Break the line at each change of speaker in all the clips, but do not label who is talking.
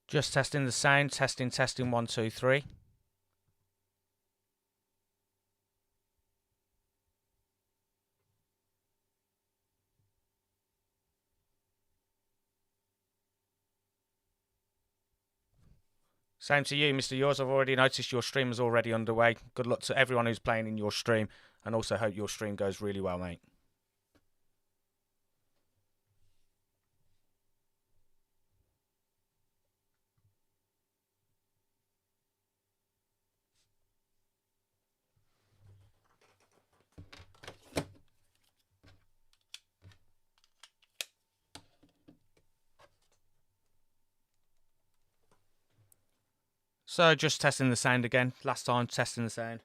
Just testing the sound. Testing 1, 2, 3. Same to you, Mr. Yours. I've already noticed your stream is already underway. Good luck to everyone who's playing in your stream, and also hope your stream goes really well, mate. So just testing the sound again. Last time testing the sound.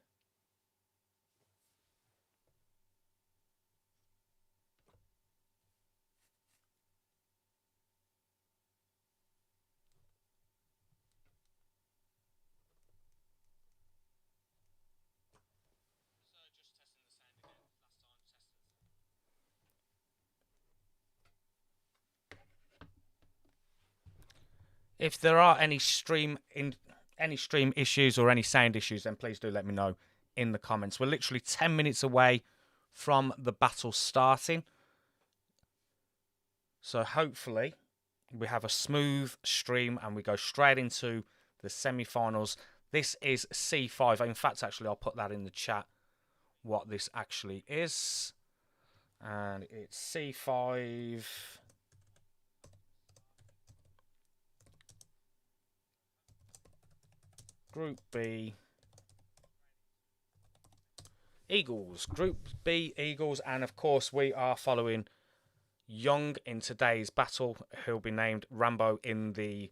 If there are any stream issues or any sound issues, then please do let me know in the comments. We're literally 10 minutes away from the battle starting. So hopefully we have a smooth stream and we go straight into the semi-finals. This is C5. In fact, actually, I'll put that in the chat what this actually is. And it's C5. Group B. Eagles. Group B, Eagles. And of course, we are following Young in today's battle. He'll be named Rambo in the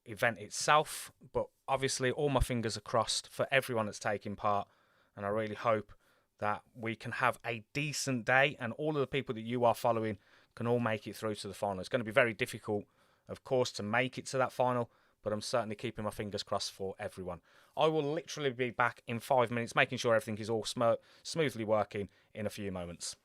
event itself. But obviously, all my fingers are crossed for everyone that's taking part. And I really hope that we can have a decent day and all of the people that you are following can all make it through to the final. It's going to be very difficult, of course, to make it to that final, but I'm certainly keeping my fingers crossed for everyone. I will literally be back in 5 minutes, making sure everything is all smoothly working in a few moments.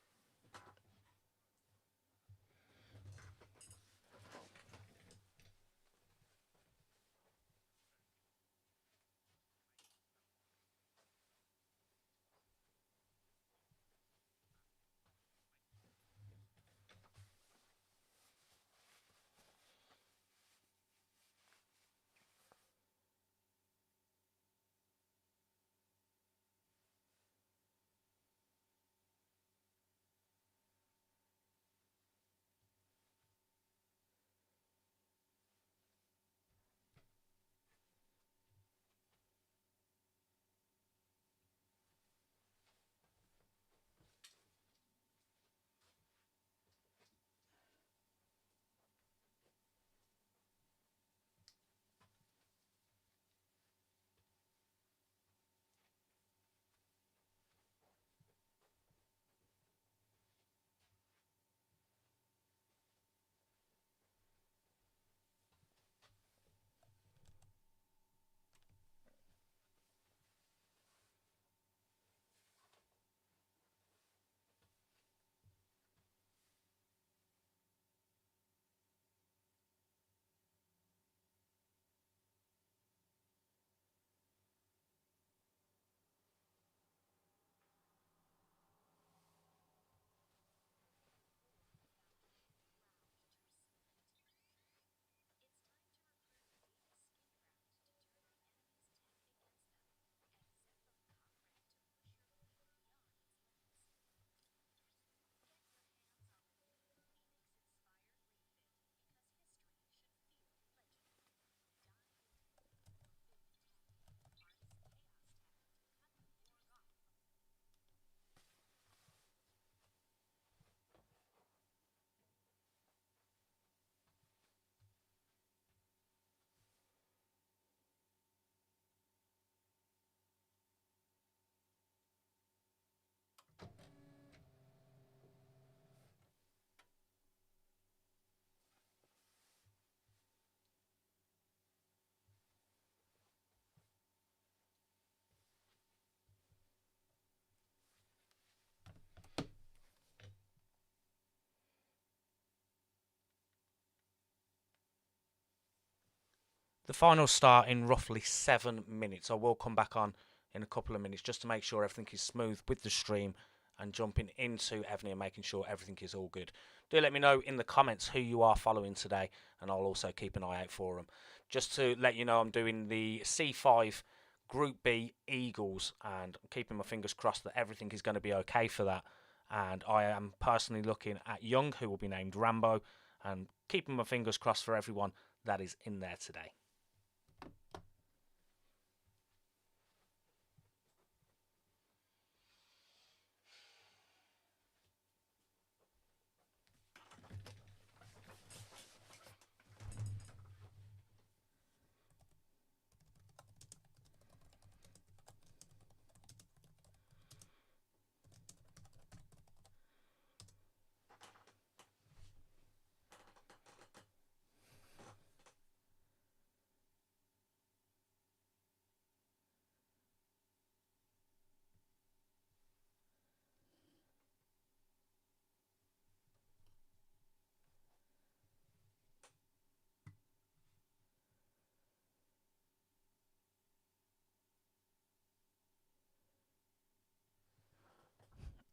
The final start in roughly 7 minutes. I will come back on in a couple of minutes just to make sure everything is smooth with the stream and jumping into Evony and making sure everything is all good. Do let me know in the comments who you are following today, and I'll also keep an eye out for them. Just to let you know, I'm doing the C5 Group B Eagles, and I'm keeping my fingers crossed that everything is going to be okay for that. And I am personally looking at Young, who will be named Rambo, and keeping my fingers crossed for everyone that is in there today.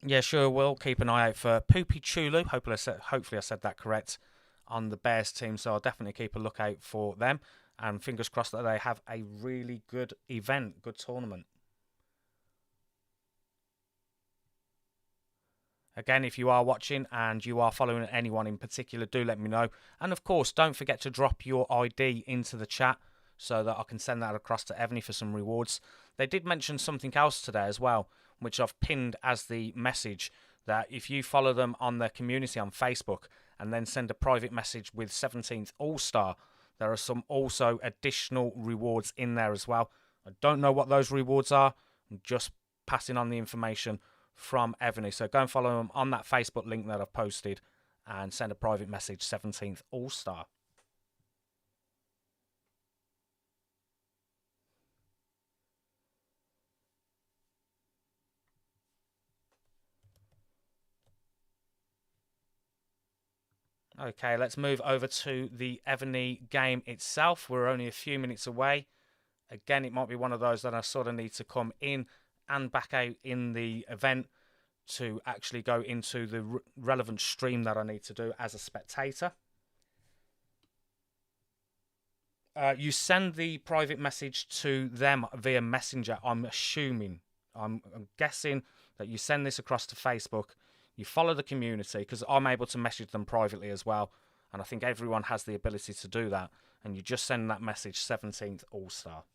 Yeah, sure will. Keep an eye out for Poopy Chulu. Hopefully I said that correct on the Bears team. So I'll definitely keep a lookout for them. And fingers crossed that they have a really good event, good tournament. Again, if you are watching and you are following anyone in particular, do let me know. And of course, don't forget to drop your ID into the chat so that I can send that across to Evony for some rewards. They did mention something else today as well, which I've pinned as the message, that if you follow them on their community on Facebook and then send a private message with 17th All-Star, there are some also additional rewards in there as well. I don't know what those rewards are. I'm just passing on the information from Evony. So go and follow them on that Facebook link that I've posted and send a private message, 17th All-Star. Okay, let's move over to the Evony game itself. We're only a few minutes away. Again, it might be one of those that I sort of need to come in and back out in the event to actually go into the relevant stream that I need to do as a spectator. You send the private message to them via Messenger. I'm guessing that you send this across to Facebook. You follow the community, because I'm able to message them privately as well. And I think everyone has the ability to do that. And you just send that message, 17th All-Star.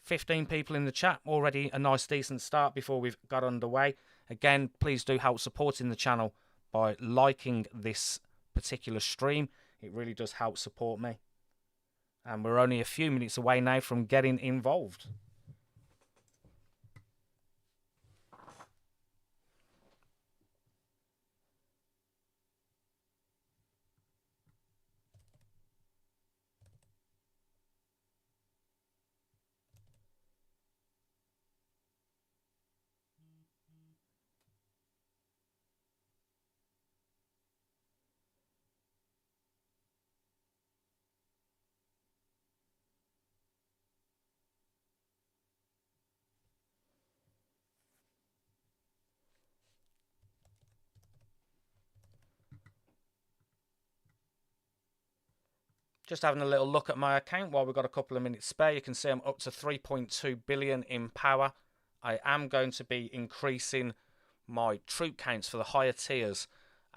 15 people in the chat, already a nice decent start before we've got underway. Again, please do help supporting the channel by liking this particular stream. It really does help support me. And we're only a few minutes away now from getting involved. Just having a little look at my account while we've got a couple of minutes spare. You can see I'm up to 3.2 billion in power. I am going to be increasing my troop counts for the higher tiers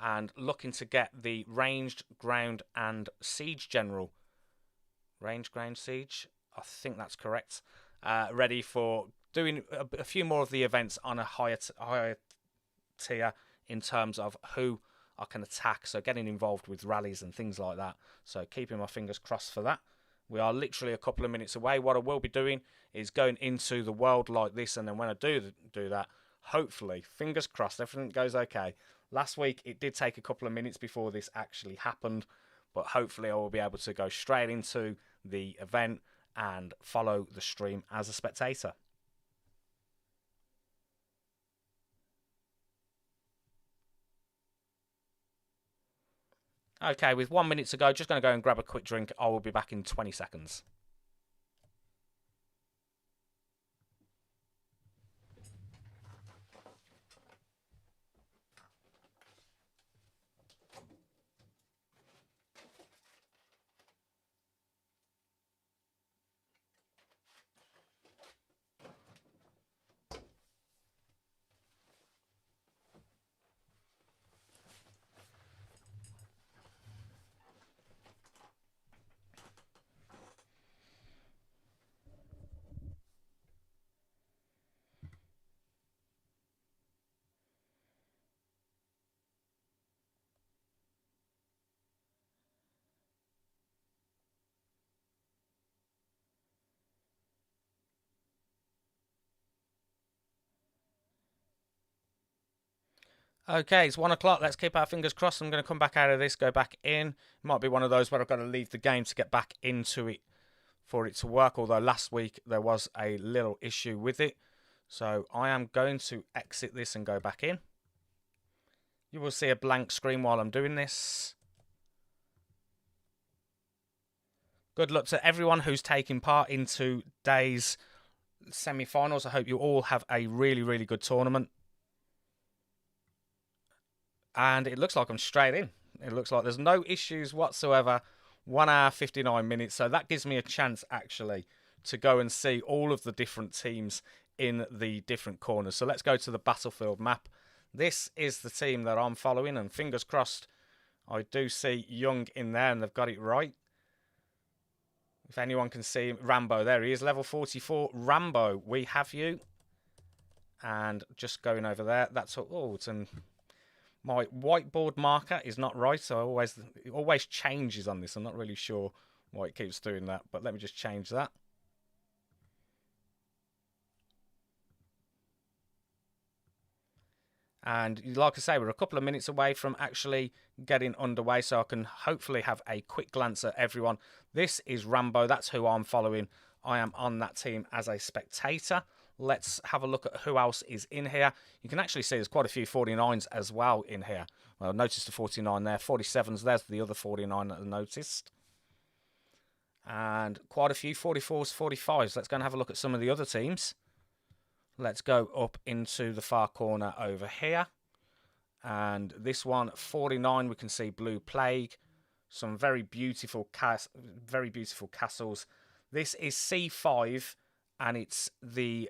and looking to get the ranged, ground and siege general. Ranged, ground, siege? I think that's correct. Ready for doing a few more of the events on a higher tier in terms of who I can attack, so getting involved with rallies and things like that. So keeping my fingers crossed for that. We are literally a couple of minutes away. What I will be doing is going into the world like this, and then when I do that, hopefully, fingers crossed, everything goes okay. Last week, it did take a couple of minutes before this actually happened, but hopefully I will be able to go straight into the event and follow the stream as a spectator. Okay, with 1 minute to go, just going to go and grab a quick drink. I will be back in 20 seconds. Okay, it's 1 o'clock. Let's keep our fingers crossed. I'm going to come back out of this, go back in. It might be one of those where I've got to leave the game to get back into it for it to work. Although last week there was a little issue with it. So I am going to exit this and go back in. You will see a blank screen while I'm doing this. Good luck to everyone who's taking part in today's semi-finals. I hope you all have a really, really good tournament. And it looks like I'm straight in. It looks like there's no issues whatsoever. 1 hour, 59 minutes. So that gives me a chance, actually, to go and see all of the different teams in the different corners. So let's go to the battlefield map. This is the team that I'm following. And fingers crossed, I do see Young in there and they've got it right. If anyone can see him, Rambo, there he is, level 44. Rambo, we have you. And just going over there, that's all. Oh, it's an... My whiteboard marker is not right, so it always changes on this. I'm not really sure why it keeps doing that, but let me just change that. And like I say, we're a couple of minutes away from actually getting underway, so I can hopefully have a quick glance at everyone. This is Rambo. That's who I'm following. I am on that team as a spectator. Let's have a look at who else is in here. You can actually see there's quite a few 49s as well in here. Well, notice the 49 there. 47s, there's the other 49 that I noticed. And quite a few 44s, 45s. Let's go and have a look at some of the other teams. Let's go up into the far corner over here. And this one, 49, we can see Blue Plague. Some very beautiful castles. This is C5. And it's the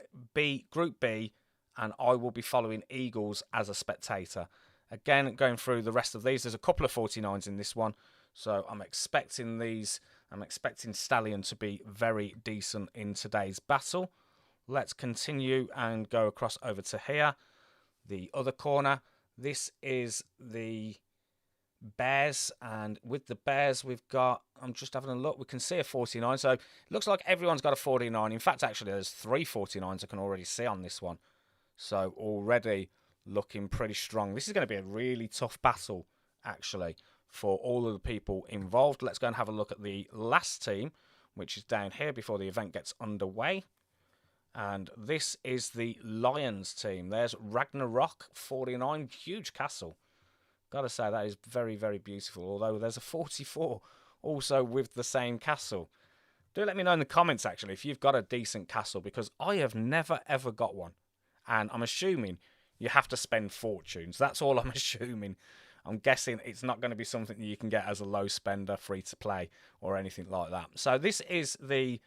Group B, and I will be following Eagles as a spectator. Again, going through the rest of these, there's a couple of 49s in this one, so I'm expecting Stallion to be very decent in today's battle. Let's continue and go across over to here, the other corner. This is the Bears, and with the Bears we've got, I'm just having a look, we can see a 49, so it looks like everyone's got a 49. In fact, actually there's 3 49s I can already see on this one, so already looking pretty strong. This is going to be a really tough battle actually for all of the people involved. Let's go and have a look at the last team, which is down here before the event gets underway. And this is the Lions team. There's Ragnarok 49, huge castle. Gotta say, that is very, very beautiful. Although there's a 44 also with the same castle. Do let me know in the comments, actually, if you've got a decent castle, because I have never, ever got one. And I'm assuming you have to spend fortunes. That's all I'm assuming. I'm guessing it's not going to be something that you can get as a low spender, free to play, or anything like that. So this is the...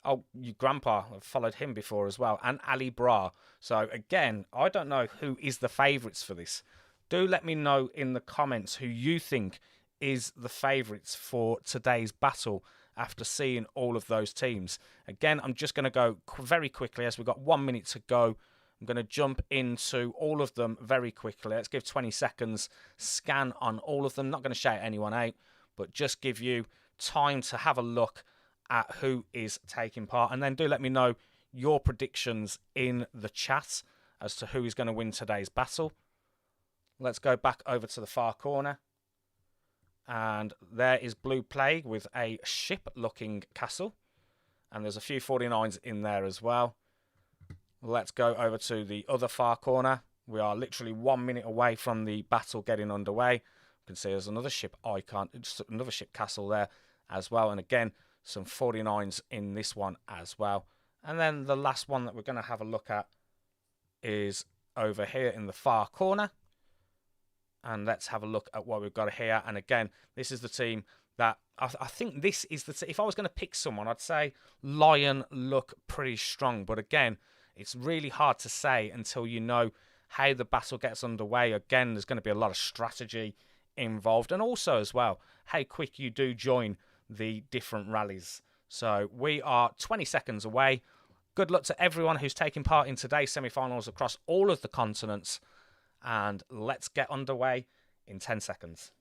Oh, your grandpa, I've followed him before as well. And Ali Bra. So again, I don't know who is the favourites for this. Do let me know in the comments who you think is the favourites for today's battle after seeing all of those teams. Again, I'm just going to go very quickly as we've got 1 minute to go. I'm going to jump into all of them very quickly. Let's give 20 seconds, scan on all of them. Not going to shout anyone out, but just give you time to have a look at who is taking part. And then do let me know your predictions in the chat as to who is going to win today's battle. Let's go back over to the far corner. And there is Blue Plague with a ship-looking castle. And there's a few 49s in there as well. Let's go over to the other far corner. We are literally 1 minute away from the battle getting underway. can see there's another ship icon, just another ship castle there as well. And again, some 49s in this one as well. And then the last one that we're going to have a look at is over here in the far corner. And let's have a look at what we've got here. And again, this is the team that I think this is the if I was going to pick someone, I'd say Lion look pretty strong. But again, it's really hard to say until you know how the battle gets underway. Again, there's going to be a lot of strategy involved, and also as well how quick you do join the different rallies. So we are 20 seconds away. Good luck to everyone who's taking part in today's semi-finals across all of the continents, and let's get underway in 10 seconds.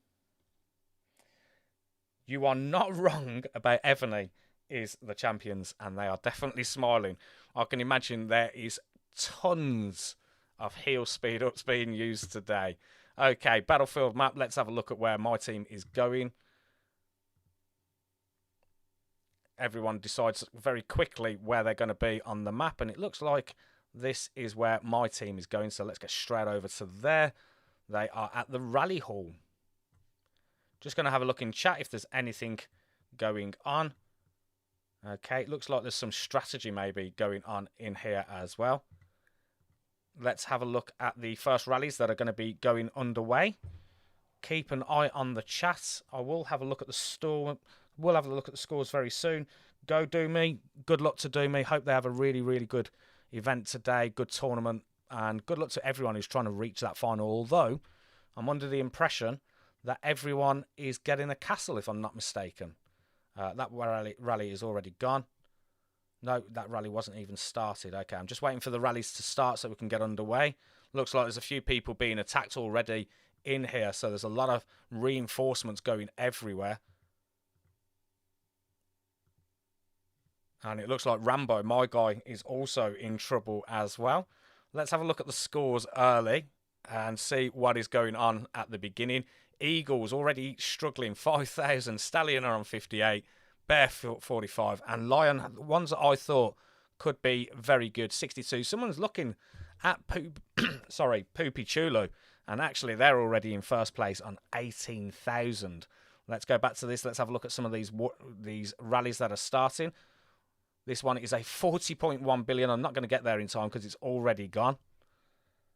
You are not wrong about Evony is the champions, and they are definitely smiling. I can imagine there is tons of heel speed ups being used today. Okay, battlefield map. Let's have a look at where my team is going. Everyone decides very quickly where they're going to be on the map, and it looks like this is where my team is going. So let's get straight over to there. They are at the rally hall. Just going to have a look in chat if there's anything going on. Okay, it looks like there's some strategy maybe going on in here as well. Let's have a look at the first rallies that are going to be going underway. Keep an eye on the chat. I will have a look at the store. We'll have a look at the scores very soon. Go Do Me. Good luck to Do Me. Hope they have a really, really good event today. Good tournament. And good luck to everyone who's trying to reach that final. Although, I'm under the impression that everyone is getting a castle, if I'm not mistaken. That rally is already gone. No, that rally wasn't even started. Okay, I'm just waiting for the rallies to start so we can get underway. Looks like there's a few people being attacked already in here. So there's a lot of reinforcements going everywhere. And it looks like Rambo, my guy, is also in trouble as well. Let's have a look at the scores early and see what is going on at the beginning. Eagles already struggling, 5,000. Stallion are on 58. Bear 45. And Lion, the ones that I thought could be very good, 62. Someone's looking at Poopy Chulu. And actually, they're already in first place on 18,000. Let's go back to this. Let's have a look at some of these rallies that are starting. This one is a 40.1 billion. I'm not going to get there in time because it's already gone.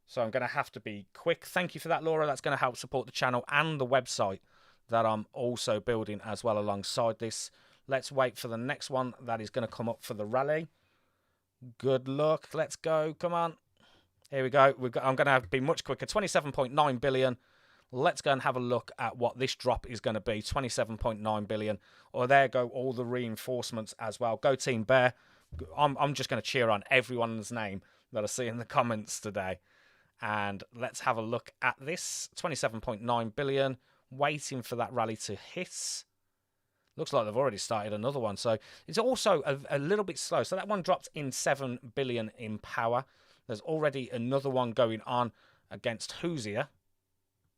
So I'm going to have to be quick. Thank you for that, Laura. That's going to help support the channel and the website that I'm also building as well alongside this. Let's wait for the next one that is going to come up for the rally. Good luck. Let's go. Come on. Here we go. I'm going to have to be much quicker. 27.9 billion. Let's go and have a look at what this drop is going to be. 27.9 billion. Or there go all the reinforcements as well. Go Team Bear. I'm just going to cheer on everyone's name that I see in the comments today. And let's have a look at this. 27.9 billion. Waiting for that rally to hit. Looks like they've already started another one. So it's also a little bit slow. So that one dropped in 7 billion in power. There's already another one going on against Hoosier,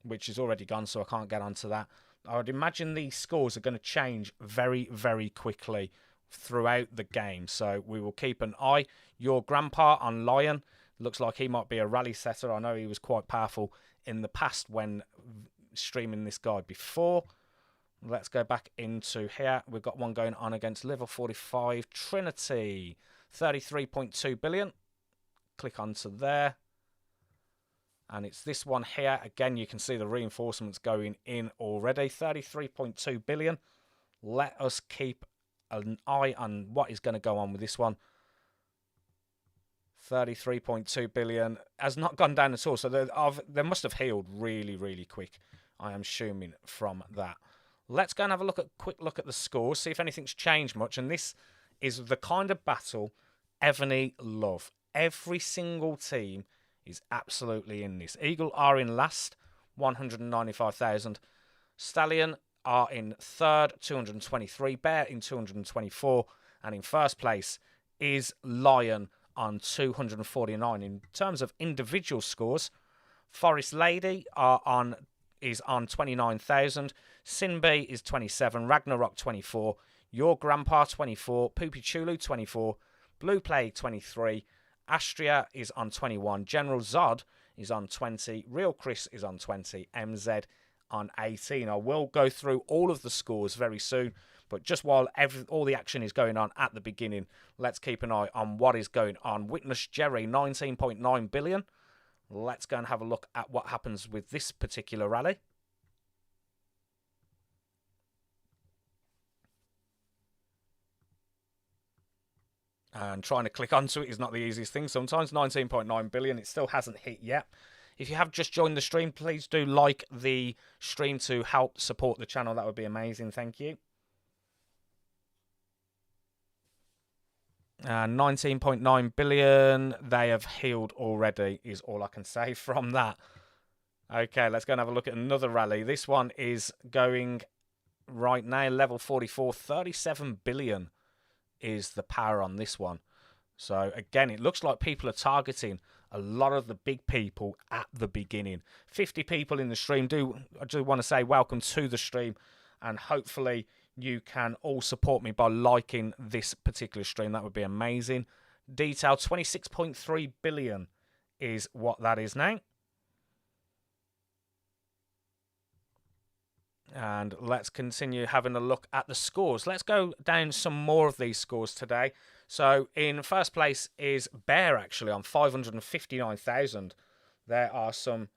which is already gone, so I can't get onto that. I would imagine these scores are going to change very, very quickly throughout the game. So we will keep an eye. Your grandpa on Lion. Looks like he might be a rally setter. I know he was quite powerful in the past when streaming this guy before. Let's go back into here. We've got one going on against Level 45 Trinity. 33.2 billion. Click onto there. And it's this one here. Again, you can see the reinforcements going in already. 33.2 billion. Let us keep an eye on what is going to go on with this one. 33.2 billion has not gone down at all. So they must have healed really, really quick, I am assuming, from that. Let's go and have a quick look at the scores, see if anything's changed much. And this is the kind of battle Evony love. Every single team is absolutely in this. Eagle are in last, 195,000. Stallion are in third, 223. Bear in 224. And in first place is Lion on 249. In terms of individual scores, Forest Lady is on 29,000. Sinbei is 27. Ragnarok 24. Your Grandpa 24. Poopy Chulu 24. Blue Plague 23. Astria is on 21. General Zod is on 20. Real Chris is on 20. MZ on 18. I will go through all of the scores very soon, but just while all the action is going on at the beginning, let's keep an eye on what is going on. Witness Jerry, 19.9 billion. Let's go and have a look at what happens with this particular rally. And trying to click onto it is not the easiest thing sometimes. 19.9 billion. It still hasn't hit yet. If you have just joined the stream, please do like the stream to help support the channel. That would be amazing. Thank you. 19.9 billion. They have healed already is all I can say from that. Okay, let's go and have a look at another rally. This one is going right now. Level 44. 37 billion is the power on this one. So again, it looks like people are targeting a lot of the big people at the beginning. 50 people in the stream. I do want to say welcome to the stream, and hopefully you can all support me by liking this particular stream. That would be amazing. Detail 26.3 billion is what that is now. And let's continue having a look at the scores. Let's go down some more of these scores today. So in first place is Bear, actually, on 559,000. There are some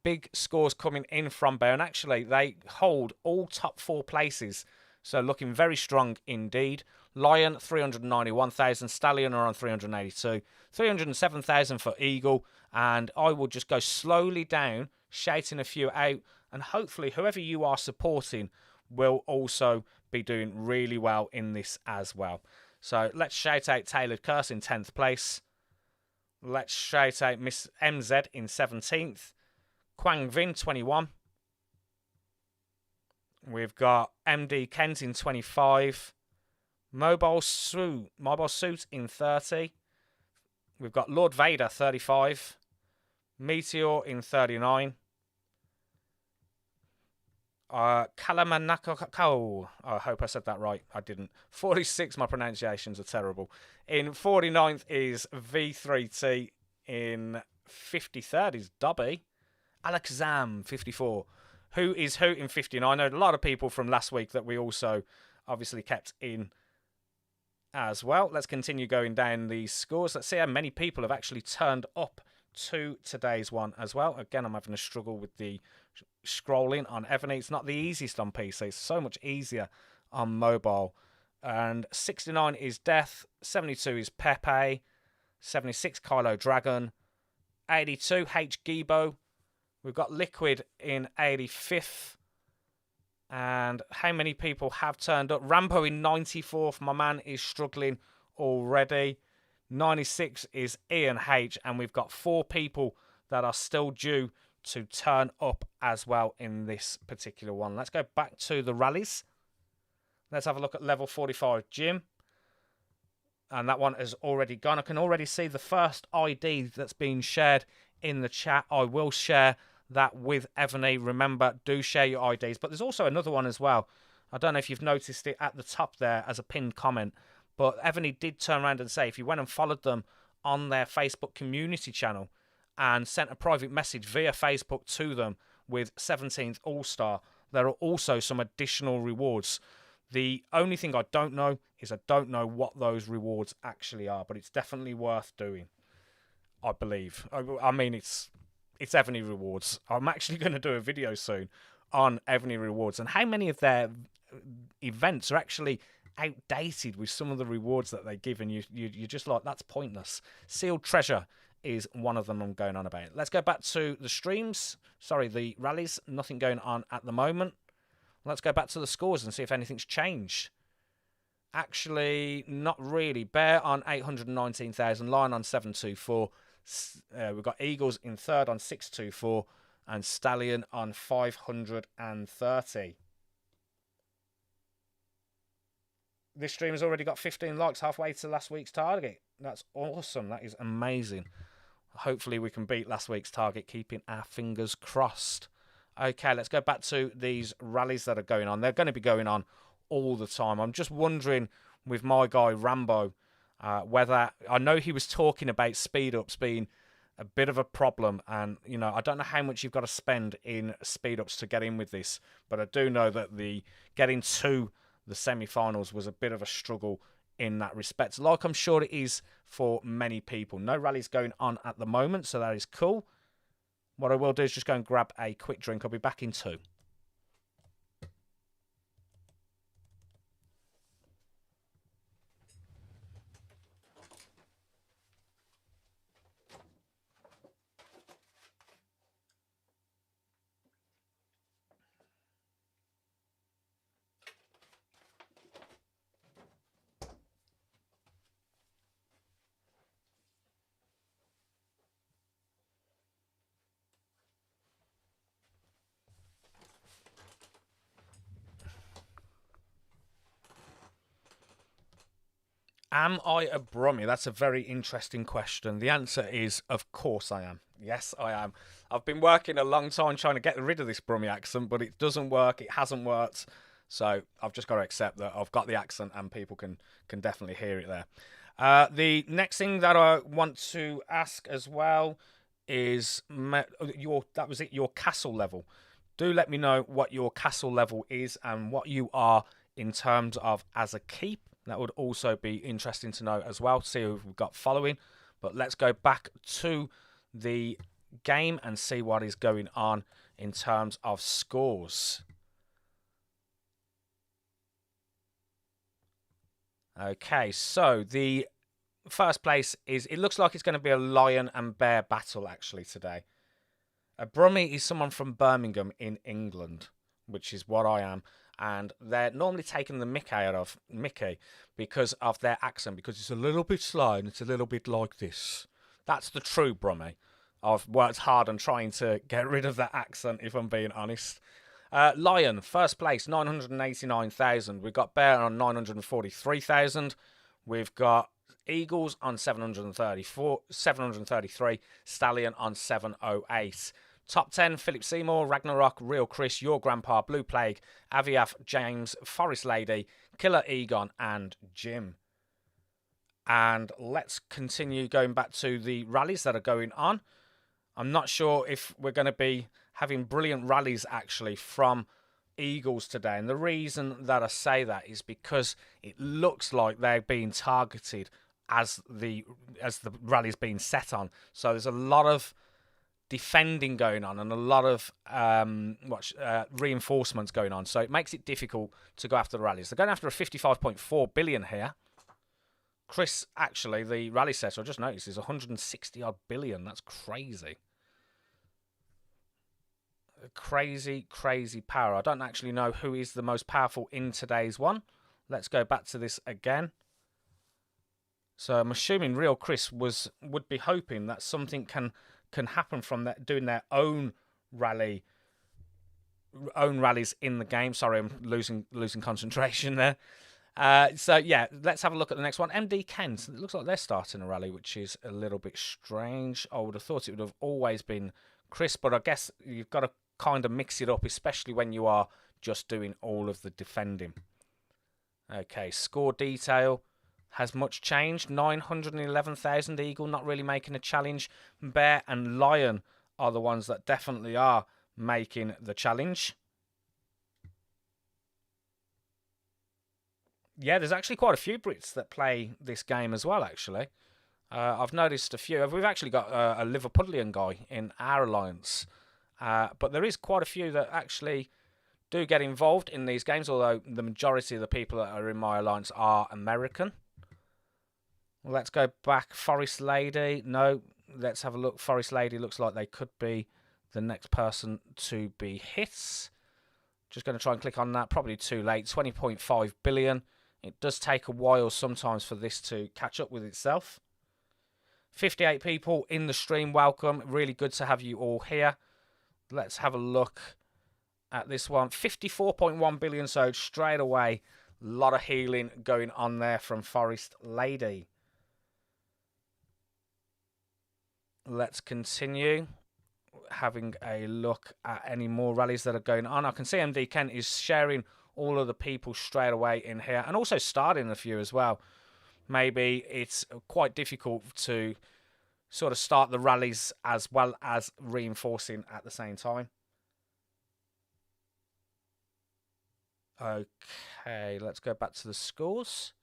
big scores coming in from Bear, and actually they hold all top 4 places. So looking very strong indeed. Lion, 391,000. Stallion are on 382. 307,000 for Eagle. And I will just go slowly down, shouting a few out. And hopefully whoever you are supporting will also be doing really well in this as well. So let's shout out Tailored Curse in 10th place. Let's shout out Miss MZ in 17th. Quang Vin, 21. We've got MD Kent in 25. Mobile Suit in 30. We've got Lord Vader, 35. Meteor in 39. Kalamanako, I hope I said that right. I didn't. 46, my pronunciations are terrible. In 49th is V3T. In 53rd is Dobby. Alakazam, 54. Who is who in 59? I know a lot of people from last week that we also obviously kept in as well. Let's continue going down these scores. Let's see how many people have actually turned up to today's one as well. Again, I'm having a struggle with the scrolling on Evony. It's not the easiest on PC. It's so much easier on mobile. And 69 is Death. 72 is Pepe. 76 Kylo Dragon. 82 H Gibo. We've got Liquid in 85th. And how many people have turned up? Rambo in 94th. My man is struggling already. 96 is Ian H. And we've got 4 people that are still due to turn up as well in this particular one. Let's go back to the rallies. Let's have a look at level 45 Jim. And that one has already gone. I can already see the first ID that's been shared in the chat. I will share that with Evony. Remember, do share your IDs. But there's also another one as well. I don't know if you've noticed it at the top there as a pinned comment. But Evony did turn around and say if you went and followed them on their Facebook community channel and sent a private message via Facebook to them with 17th All-Star, there are also some additional rewards. The only thing I don't know is I don't know what those rewards actually are, but it's definitely worth doing, I believe. I mean, it's Evony rewards. I'm actually going to do a video soon on Evony rewards and how many of their events are actually outdated with some of the rewards that they give, and you're just like, that's pointless. Sealed Treasure is one of them I'm going on about. Let's go back to the streams. Sorry, the rallies. Nothing going on at the moment. Let's go back to the scores and see if anything's changed. Actually, not really. Bear on 819,000. Lion on 724. We've got Eagles in third on 624. And Stallion on 530. This stream has already got 15 likes, halfway to last week's target. That's awesome. That is amazing. Hopefully we can beat last week's target, keeping our fingers crossed. Okay, let's go back to these rallies that are going on. They're going to be going on all the time. I'm just wondering with my guy Rambo whether, I know he was talking about speed ups being a bit of a problem. And, I don't know how much you've got to spend in speed-ups to get in with this, but I do know that the getting to the semi-finals was a bit of a struggle in that respect, like I'm sure it is for many people. No rallies going on at the moment, so that is cool. What I will do is just go and grab a quick drink. I'll be back in 2. Am I a Brummie? That's a very interesting question. The answer is, of course I am. Yes, I am. I've been working a long time trying to get rid of this Brummie accent, but it doesn't work. It hasn't worked. So I've just got to accept that I've got the accent and people can definitely hear it there. The next thing that I want to ask as well is your castle level. Do let me know what your castle level is and what you are in terms of as a keep. That would also be interesting to know as well, see who we've got following. But let's go back to the game and see what is going on in terms of scores. Okay, so the first place is, it looks like it's going to be a lion and bear battle actually today. A Brummie is someone from Birmingham in England, which is what I am. And they're normally taking the mick out of Mickey because of their accent, because it's a little bit slow and it's a little bit like this. That's the true Brummie. I've worked hard on trying to get rid of that accent, if I'm being honest. Lion, first place, 989,000. We've got Bear on 943,000. We've got Eagles on 733. Stallion on 708. Top 10, Philip Seymour, Ragnarok, Real Chris, Your Grandpa, Blue Plague, Aviaf, James, Forest Lady, Killer Egon, and Jim. And let's continue going back to the rallies that are going on. I'm not sure if we're going to be having brilliant rallies actually from Eagles today. And the reason that I say that is because it looks like they're being targeted as the rally's being set on. So there's a lot of defending going on and a lot of reinforcements going on, so it makes it difficult to go after the rallies. They're going after a 55.4 billion here. Chris, actually, the rally setter, I just noticed, is 160 odd billion. That's crazy. Crazy power. I don't actually know who is the most powerful in today's one. Let's go back to this again. So I'm assuming Real Chris would be hoping that something can happen from that, doing their own rallies in the game. Sorry, I'm losing concentration there. So yeah, let's have a look at the next one. MD Kent. It looks like they're starting a rally, which is a little bit strange. I would have thought it would have always been Chris, but I guess you've got to kind of mix it up, especially when you are just doing all of the defending. Okay, score detail. Has much changed. 911,000 Eagle, not really making a challenge. Bear and Lion are the ones that definitely are making the challenge. Yeah, there's actually quite a few Brits that play this game as well, actually. I've noticed a few. We've actually got a Liverpudlian guy in our alliance. But there is quite a few that actually do get involved in these games, although the majority of the people that are in my alliance are American. Well, let's go back. Forest Lady. No, let's have a look. Forest Lady looks like they could be the next person to be hit. Just going to try and click on that. Probably too late. 20.5 billion. It does take a while sometimes for this to catch up with itself. 58 people in the stream. Welcome. Really good to have you all here. Let's have a look at this one. 54.1 billion. So straight away, a lot of healing going on there from Forest Lady. Let's continue having a look at any more rallies that are going on. I can see MD Kent is sharing all of the people straight away in here and also starting a few as well. Maybe it's quite difficult to sort of start the rallies as well as reinforcing at the same time. Okay, let's go back to the scores.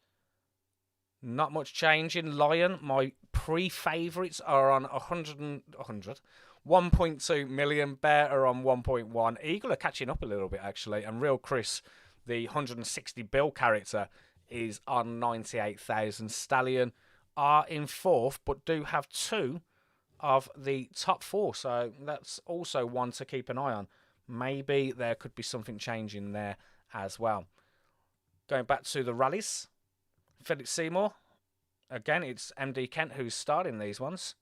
Not much change in Lion. My pre-favourites are on 1.2 million. Bear are on 1.1. Eagle are catching up a little bit, actually. And Real Chris, the 160 bill character, is on 98,000. Stallion are in 4th, but do have 2 of the top 4. So that's also one to keep an eye on. Maybe there could be something changing there as well. Going back to the rallies. Philip Seymour. Again, it's MD Kent who's starting these ones.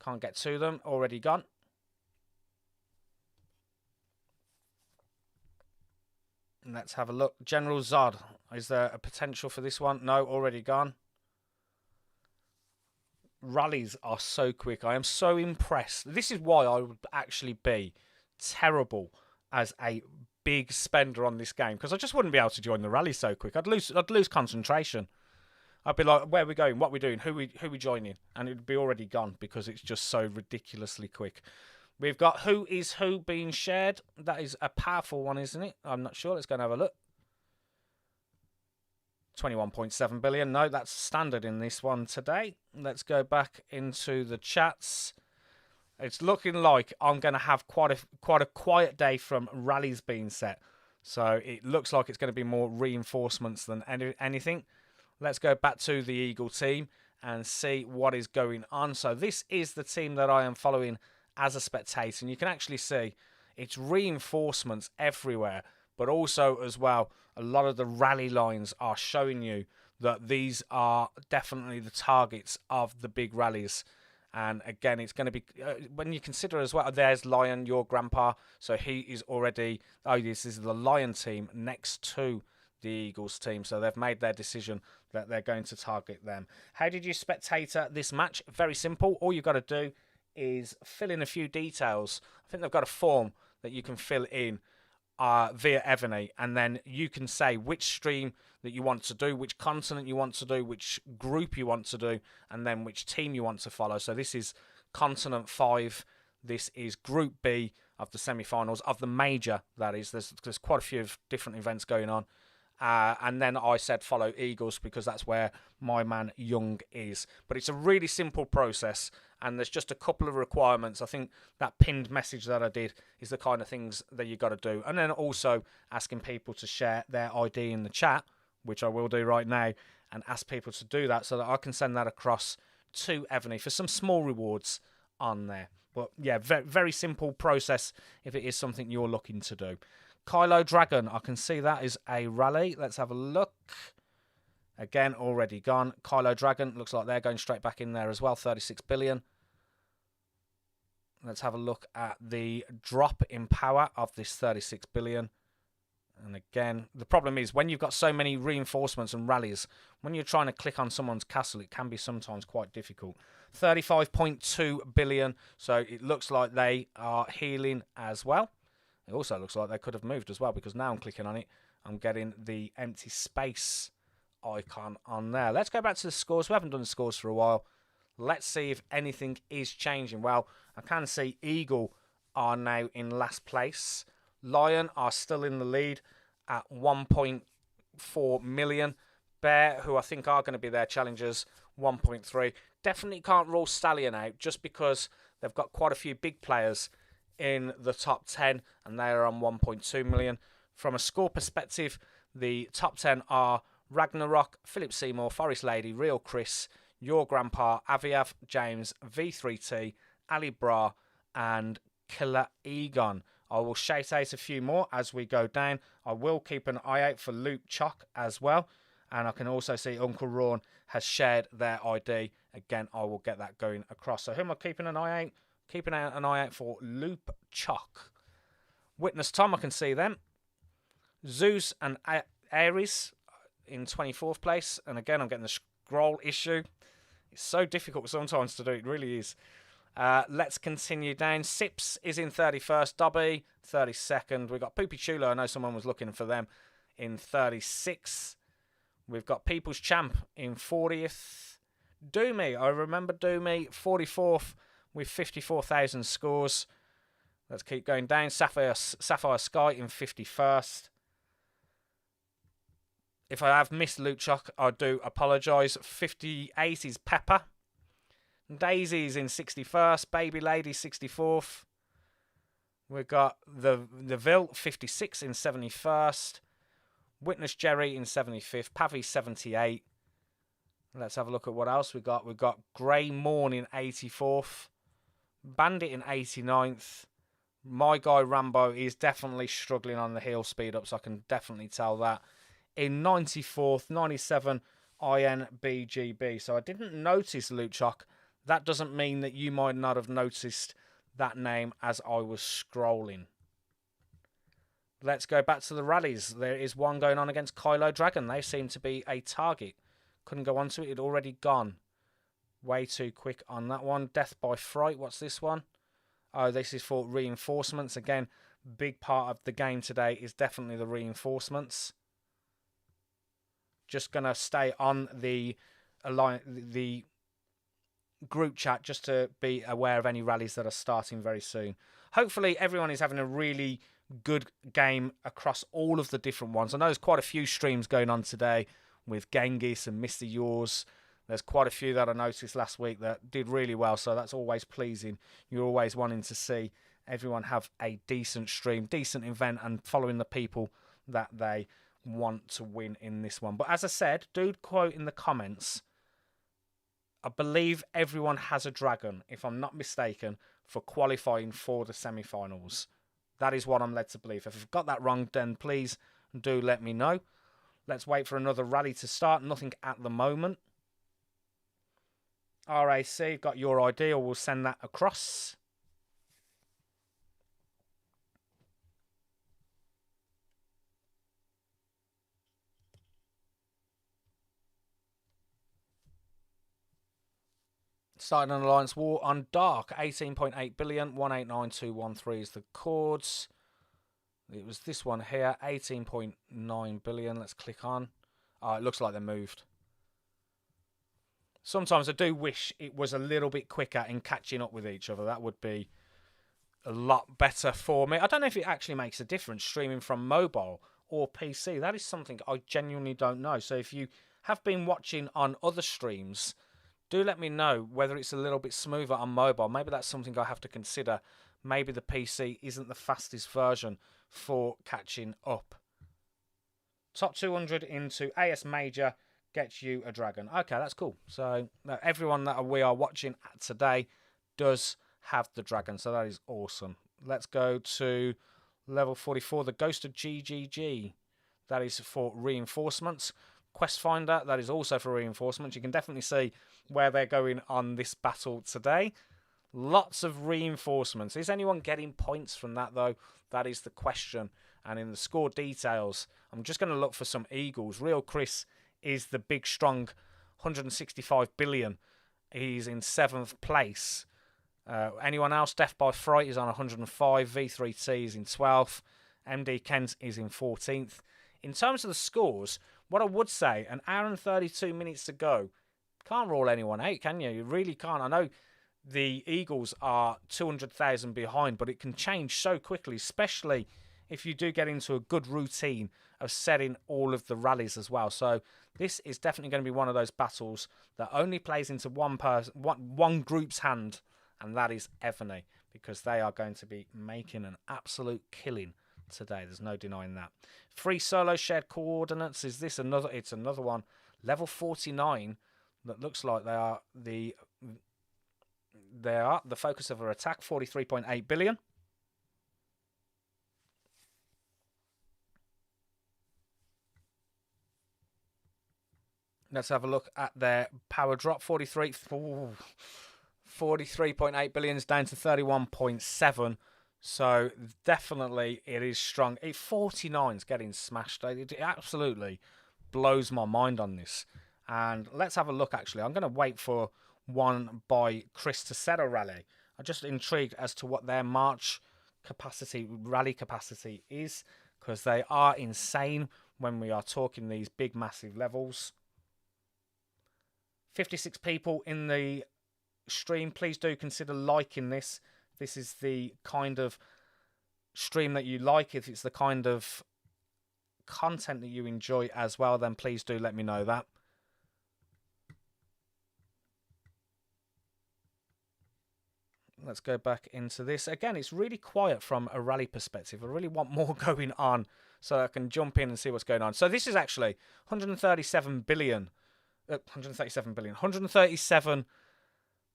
Can't get to them. Already gone. Let's have a look. General Zod. Is there a potential for this one? No, already gone. Rallies are so quick. I am so impressed. This is why I would actually be terrible as a big spender on this game, because I just wouldn't be able to join the rally so quick. I'd lose concentration. I'd be like, where are we going? What are we doing? Who we joining? And it'd be already gone because it's just so ridiculously quick. We've got Who Is Who being shared. That is a powerful one, isn't it? I'm not sure. Let's go and have a look. 21.7 billion. No, that's standard in this one today. Let's go back into the chats. It's looking like I'm going to have quite a quiet day from rallies being set. So it looks like it's going to be more reinforcements than anything. Let's go back to the Eagle team and see what is going on. So this is the team that I am following as a spectator. And you can actually see it's reinforcements everywhere. But also as well, a lot of the rally lines are showing you that these are definitely the targets of the big rallies. And again, it's going to be, when you consider as well, there's Lion, your grandpa. So he is already, this is the Lion team next to the Eagles team. So they've made their decision that they're going to target them. How did you spectator this match? Very simple. All you've got to do is fill in a few details. I think they've got a form that you can fill in via Evony, and then you can say which stream that you want to do, which continent you want to do, which group you want to do, and then which team you want to follow. So this is continent 5. This is Group B of the semi-finals of the major. That is, there's quite a few different events going on. And then I said follow Eagles because that's where my man Young is. But it's a really simple process, and there's just a couple of requirements. I think that pinned message that I did is the kind of things that you got to do. And then also asking people to share their ID in the chat, which I will do right now, and ask people to do that so that I can send that across to Evony for some small rewards on there. But yeah, very, very simple process if it is something you're looking to do. Kylo Dragon, I can see that is a rally. Let's have a look. Again, already gone. Kylo Dragon, looks like they're going straight back in there as well. 36 billion. Let's have a look at the drop in power of this 36 billion. And again, the problem is when you've got so many reinforcements and rallies, when you're trying to click on someone's castle, it can be sometimes quite difficult. 35.2 billion. So it looks like they are healing as well. It also looks like they could have moved as well, because now I'm clicking on it, I'm getting the empty space icon on there. Let's go back to the scores. We haven't done the scores for a while. Let's see if anything is changing. Well, I can see Eagle are now in last place. Lion are still in the lead at 1.4 million. Bear, who I think are going to be their challengers, 1.3. Definitely can't rule Stallion out just because they've got quite a few big players in the top 10, and they are on 1.2 million. From a score perspective, the top 10 are Ragnarok, Philip Seymour, Forest Lady, Real Chris, Your Grandpa, Aviav, James, V3T, Ali Bra, and Killer Egon. I will shout out a few more as we go down. I will keep an eye out for Luke Chock as well. And I can also see Uncle Ron has shared their ID. Again, I will get that going across. So who am I keeping an eye out? Keeping an eye out for Loop Chock. Witness Tom, I can see them. Zeus and Ares in 24th place. And again, I'm getting the scroll issue. It's so difficult sometimes to do. It really is. Let's continue down. Sips is in 31st. Dobby, 32nd. We've got Poopy Chulo. I know someone was looking for them in 36th. We've got People's Champ in 40th. Doomy, I remember Doomy, 44th with 54,000 scores. Let's keep going down. Sapphire Sky in 51st. If I have missed Luchuk, I do apologise. 58 is Pepper. Daisy's in 61st. Baby Lady 64th. We've got the Vilt 56 in 71st. Witness Jerry in 75th. Pavi 78. Let's have a look at what else we got. We've got Grey Morn in 84th. Bandit in 89th. My guy Rambo is definitely struggling on the heel speed ups. I can definitely tell that. In 94th, 97, INBGB. So I didn't notice Luchuk. That doesn't mean that you might not have noticed that name as I was scrolling. Let's go back to the rallies. There is one going on against Kylo Dragon. They seem to be a target. Couldn't go on to it. It'd already gone. Way too quick on that one. Death by Fright. What's this one? Oh, this is for reinforcements. Again, big part of the game today is definitely the reinforcements. Just going to stay on the group chat just to be aware of any rallies that are starting very soon. Hopefully everyone is having a really good game across all of the different ones. I know there's quite a few streams going on today with Genghis and Mr. Yours. There's quite a few that I noticed last week that did really well, so that's always pleasing. You're always wanting to see everyone have a decent stream, decent event, and following the people that they want to win in this one. But as I said, do quote in the comments, I believe everyone has a dragon, if I'm not mistaken, for qualifying for the semi-finals. That is what I'm led to believe. If I've got that wrong, then please do let me know. Let's wait for another rally to start. Nothing at the moment. RAC, got your idea. We'll send that across. Starting an alliance war on Dark. 18.8 billion. 189213 is the chords. It was this one here. 18.9 billion. Let's click on. Oh, it looks like they moved. Sometimes I do wish it was a little bit quicker in catching up with each other. That would be a lot better for me. I don't know if it actually makes a difference streaming from mobile or PC. That is something I genuinely don't know. So if you have been watching on other streams, do let me know whether it's a little bit smoother on mobile. Maybe that's something I have to consider. Maybe the PC isn't the fastest version for catching up. Top 200 into AS Major gets you a dragon. Okay, that's cool. So everyone that we are watching today does have the dragon. So that is awesome. Let's go to level 44, the Ghost of GGG. That is for reinforcements. Quest Finder, that is also for reinforcements. You can definitely see where they're going on this battle today. Lots of reinforcements. Is anyone getting points from that, though? That is the question. And in the score details, I'm just going to look for some Eagles. Real Chris is the big, strong 165 billion. He's in 7th place. Anyone else? Death by Fright is on 105. V3T is in 12th. MD Kent is in 14th. In terms of the scores, what I would say, an hour and 32 minutes to go. Can't rule anyone out, can you? You really can't. I know the Eagles are 200,000 behind, but it can change so quickly, especially if you do get into a good routine of setting all of the rallies as well. So this is definitely going to be one of those battles that only plays into one group's hand, and that is Evony, because they are going to be making an absolute killing today. There's no denying that. Free solo shared coordinates. Is this another? It's another one. Level 49 that looks like they are the focus of our attack. 43.8 billion. Let's have a look at their power drop. 43.8 billion is down to 31.7. So definitely it is strong. 49 is getting smashed. It absolutely blows my mind on this. And let's have a look, actually. I'm going to wait for one by Chris to set a rally. I'm just intrigued as to what their March capacity, rally capacity is, because they are insane when we are talking these big, massive levels. 56 people in the stream. Please do consider liking this. This is the kind of stream that you like. If it's the kind of content that you enjoy as well, then please do let me know that. Let's go back into this. Again, it's really quiet from a rally perspective. I really want more going on so I can jump in and see what's going on. So this is actually 137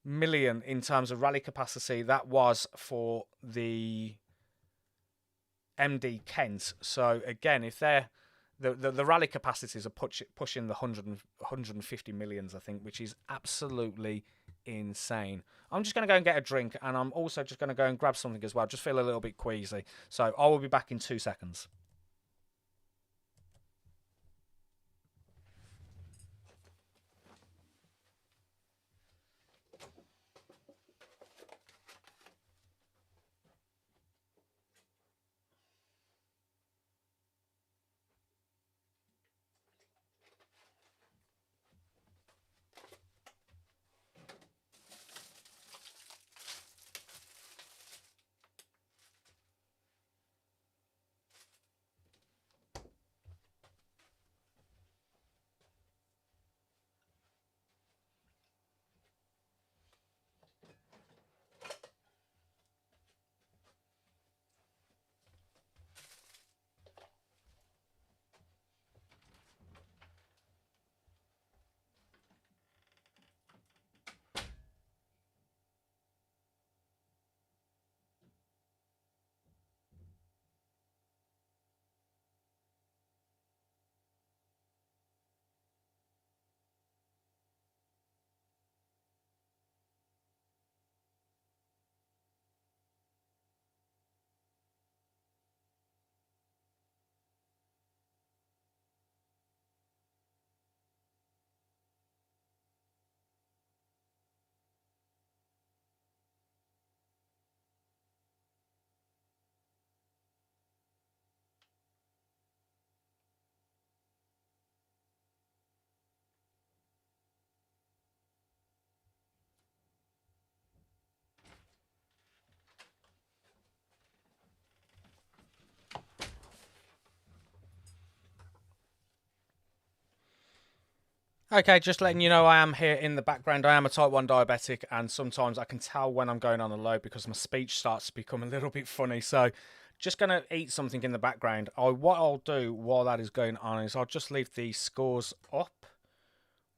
million in terms of rally capacity. That was for the MD Kent. So again, if they're the rally capacities are pushing the 150 millions, I think, which is absolutely insane. I'm just going to go and get a drink, and I'm also just going to go and grab something as well. Just feel a little bit queasy. So I will be back in 2 seconds. Okay, just letting you know I am here in the background. I am a type 1 diabetic, and sometimes I can tell when I'm going on a low because my speech starts to become a little bit funny. So just going to eat something in the background. What I'll do while that is going on is I'll just leave the scores up,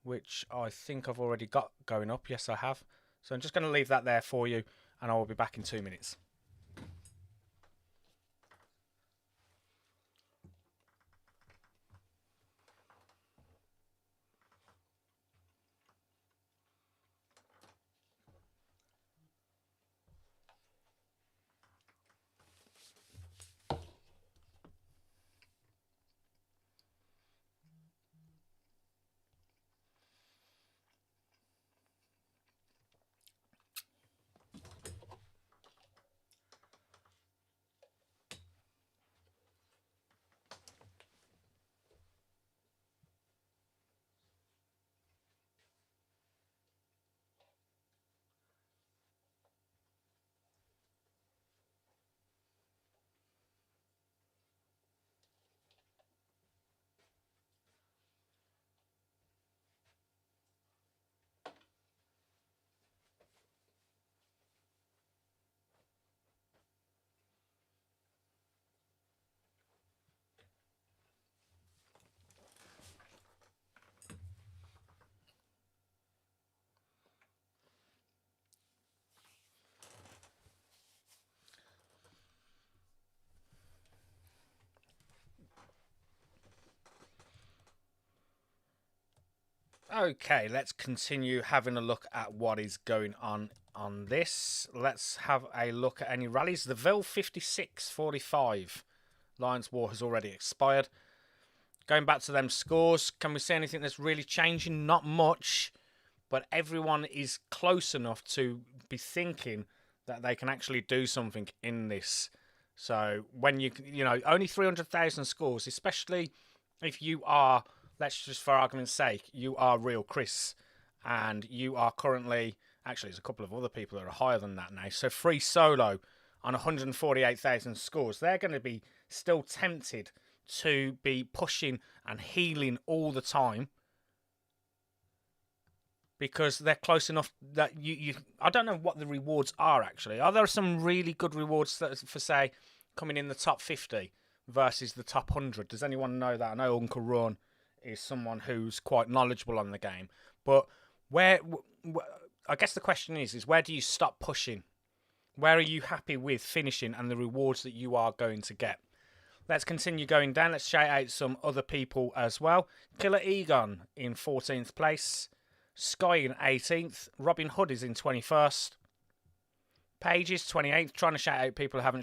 which I think I've already got going up. Yes, I have. So I'm just going to leave that there for you, and I will be back in 2 minutes. Okay, let's continue having a look at what is going on this. Let's have a look at any rallies. The Ville 56.45 Lions War has already expired. Going back to them scores, can we see anything that's really changing? Not much, but everyone is close enough to be thinking that they can actually do something in this. So when you know, only 300,000 scores, especially if you are, let's just for argument's sake, you are Real Chris, and you are currently, actually there's a couple of other people that are higher than that now. So Free Solo on 148,000 scores. They're going to be still tempted to be pushing and healing all the time, because they're close enough that I don't know what the rewards are actually. Are there some really good rewards for, say, coming in the top 50 versus the top 100? Does anyone know that? I know Uncle Ron is someone who's quite knowledgeable on the game. But I guess the question is where do you stop pushing? Where are you happy with finishing and the rewards that you are going to get? Let's continue going down. Let's shout out some other people as well. Killer Egon in 14th place. Sky in 18th. Robin Hood is in 21st. Paige is 28th. Trying to shout out people who haven't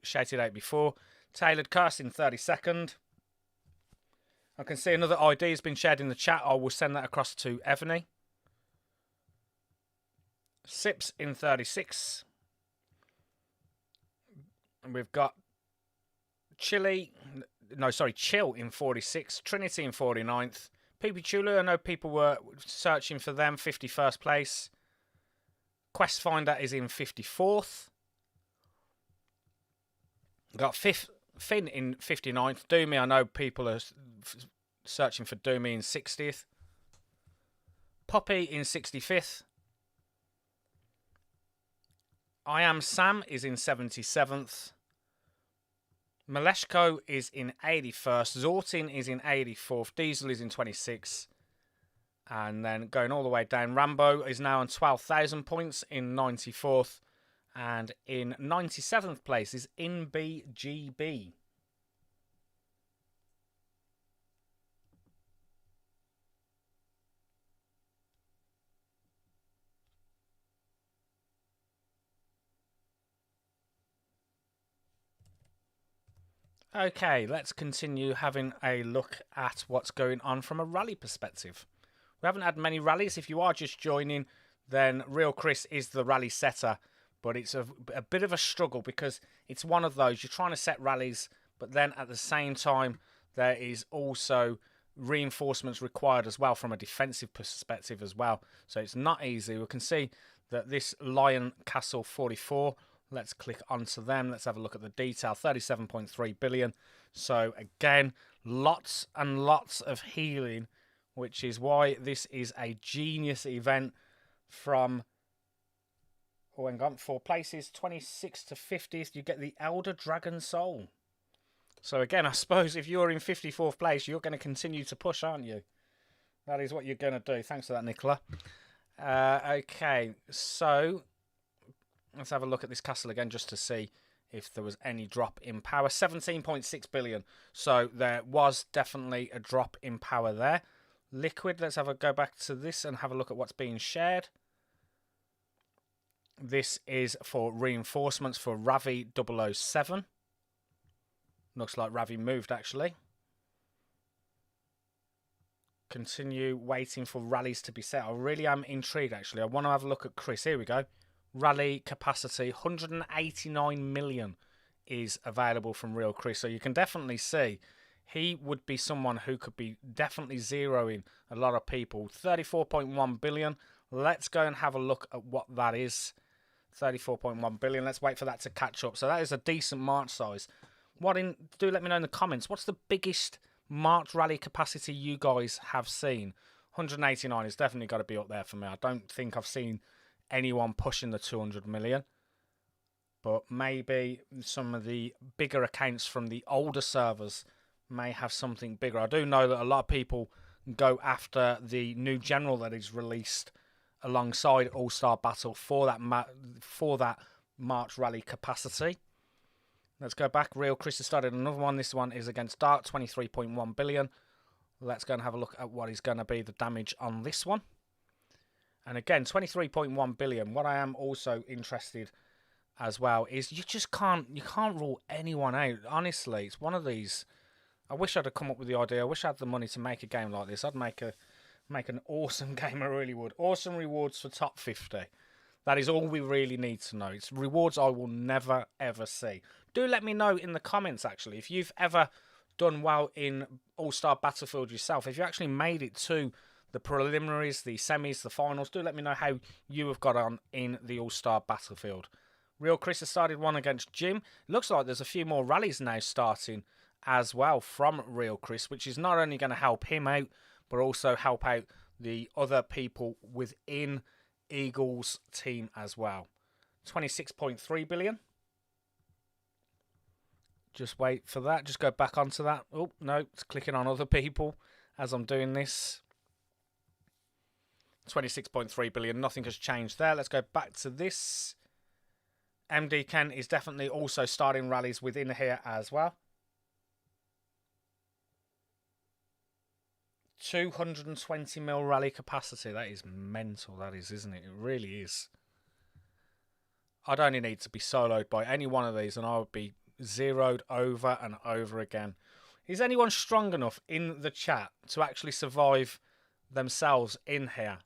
shouted out before. Tailored Curse in 32nd. I can see another ID has been shared in the chat. I will send that across to Evony. Sips in 36. And we've got Chill in 46. Trinity in 49th. PB Chulu, I know people were searching for them, 51st place. Quest Finder is in 54th. Got Finn in 59th. Doomy, I know people are searching for Doomy in 60th. Poppy in 65th. I Am Sam is in 77th. Maleshko is in 81st. Zortin is in 84th. Diesel is in 26th. And then going all the way down, Rambo is now on 12,000 points in 94th. And in 97th place is InBGB. Okay, let's continue having a look at what's going on from a rally perspective. We haven't had many rallies. If you are just joining, then Real Chris is the rally setter. But it's a bit of a struggle because it's one of those. You're trying to set rallies, but then at the same time, there is also reinforcements required as well from a defensive perspective as well. So it's not easy. We can see that this Lion Castle 44... Let's click onto them. Let's have a look at the detail. 37.3 billion. So again, lots and lots of healing, which is why this is a genius event from, oh, hang on, 4 places, 26 to 50th. You get the Elder Dragon Soul. So again, I suppose if you're in 54th place, you're going to continue to push, aren't you? That is what you're going to do. Thanks for that, Nicola. Okay, so let's have a look at this castle again just to see if there was any drop in power. 17.6 billion. So there was definitely a drop in power there. Liquid, let's go back to this and have a look at what's being shared. This is for reinforcements for Ravi 007. Looks like Ravi moved actually. Continue waiting for rallies to be set. I really am intrigued actually. I want to have a look at Chris. Here we go. Rally capacity, 189 million is available from Real Chris. So you can definitely see he would be someone who could be definitely zeroing a lot of people. 34.1 billion. Let's go and have a look at what that is. 34.1 billion. Let's wait for that to catch up. So that is a decent March size. Do let me know in the comments. What's the biggest March rally capacity you guys have seen? 189 is definitely got to be up there for me. I don't think I've seen anyone pushing the 200 million, but maybe some of the bigger accounts from the older servers may have something bigger. I do know that a lot of people go after the new general that is released alongside All-Star Battle for that March rally capacity. Let's go back. Real Chris has started another one. This one is against Dark, 23.1 billion. Let's go and have a look at what is going to be the damage on this one. And again, 23.1 billion. What I am also interested as well is you can't rule anyone out. Honestly, it's one of these. I wish I'd have come up with the idea. I wish I had the money to make a game like this. I'd make an awesome game. I really would. Awesome rewards for top 50. That is all we really need to know. It's rewards I will never ever see. Do let me know in the comments actually if you've ever done well in All-Star Battlefield yourself. If you actually made it to the preliminaries, the semis, the finals. Do let me know how you have got on in the All-Star Battlefield. Real Chris has started one against Jim. Looks like there's a few more rallies now starting as well from Real Chris, which is not only going to help him out, but also help out the other people within Eagles' team as well. 26.3 billion. Just wait for that. Just go back onto that. Oh, no, it's clicking on other people as I'm doing this. 26.3 billion. Nothing has changed there. Let's go back to this. MD Ken is definitely also starting rallies within here as well. 220 mil rally capacity. That is mental, that is, isn't it? It really is. I'd only need to be soloed by any one of these and I would be zeroed over and over again. Is anyone strong enough in the chat to actually survive themselves in here?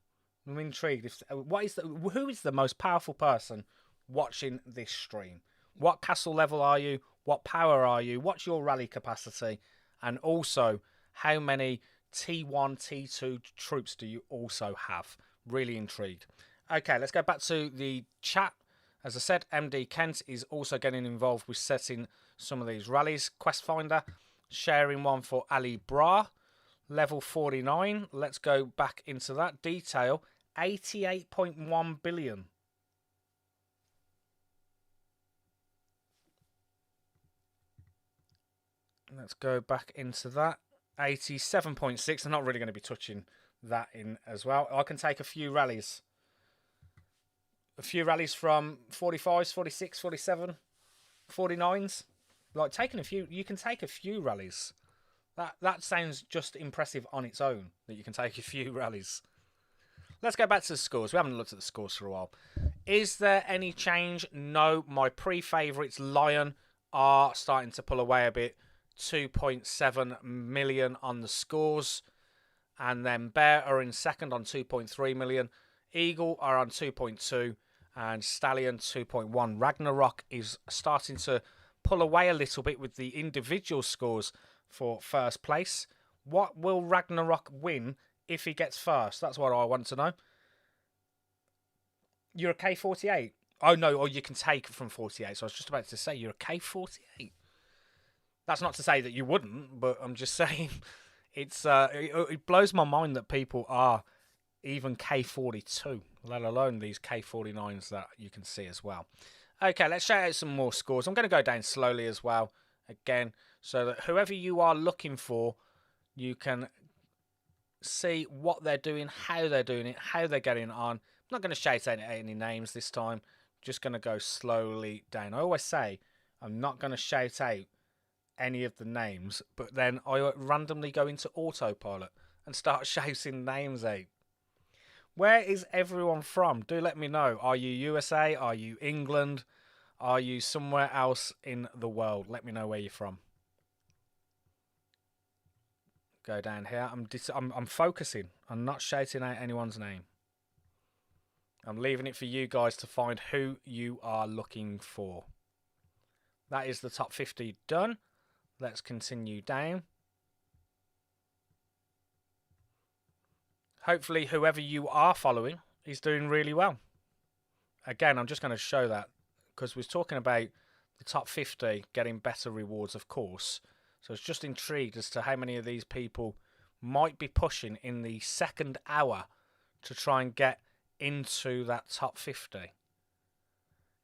I'm intrigued. Who is the most powerful person watching this stream? What castle level are you? What power are you? What's your rally capacity? And also, how many T1, T2 troops do you also have? Really intrigued. Okay, let's go back to the chat. As I said, MD Kent is also getting involved with setting some of these rallies. Quest Finder, sharing one for Ali Bra, level 49. Let's go back into that. Detail, 88.1 billion. Let's go back into that. 87.6. I'm not really going to be touching that in as well. I can take a few rallies. A few rallies from 45s, 46, 47, 49s. Like taking a few, you can take a few rallies. That sounds just impressive on its own, that you can take a few rallies. Let's go back to the scores. We haven't looked at the scores for a while. Is there any change? No. My pre-favourites, Lion, are starting to pull away a bit. 2.7 million on the scores. And then Bear are in second on 2.3 million. Eagle are on 2.2. And Stallion 2.1. Ragnarok is starting to pull away a little bit with the individual scores for first place. What will Ragnarok win if he gets first? That's what I want to know. You're a K48. Oh, no, or you can take from 48. So I was just about to say you're a K48. That's not to say that you wouldn't, but I'm just saying it blows my mind that people are even K42, let alone these K49s that you can see as well. Okay, let's shout out some more scores. I'm going to go down slowly as well, again, so that whoever you are looking for, you can see what they're doing, how they're doing it, how they're getting on. I'm not going to shout out any names this time. Just going to go slowly down. I always say I'm not going to shout out any of the names, but then I randomly go into autopilot and start shouting names out. Where is everyone from? Do let me know. Are you USA? Are you England? Are you somewhere else in the world? Let me know where you're from. Go down here. I'm focusing. I'm not shouting out anyone's name. I'm leaving it for you guys to find who you are looking for. That is the top 50 done. Let's continue down. Hopefully, whoever you are following is doing really well. Again, I'm just going to show that because we're talking about the top 50 getting better rewards, of course. So I was just intrigued as to how many of these people might be pushing in the second hour to try and get into that top 50.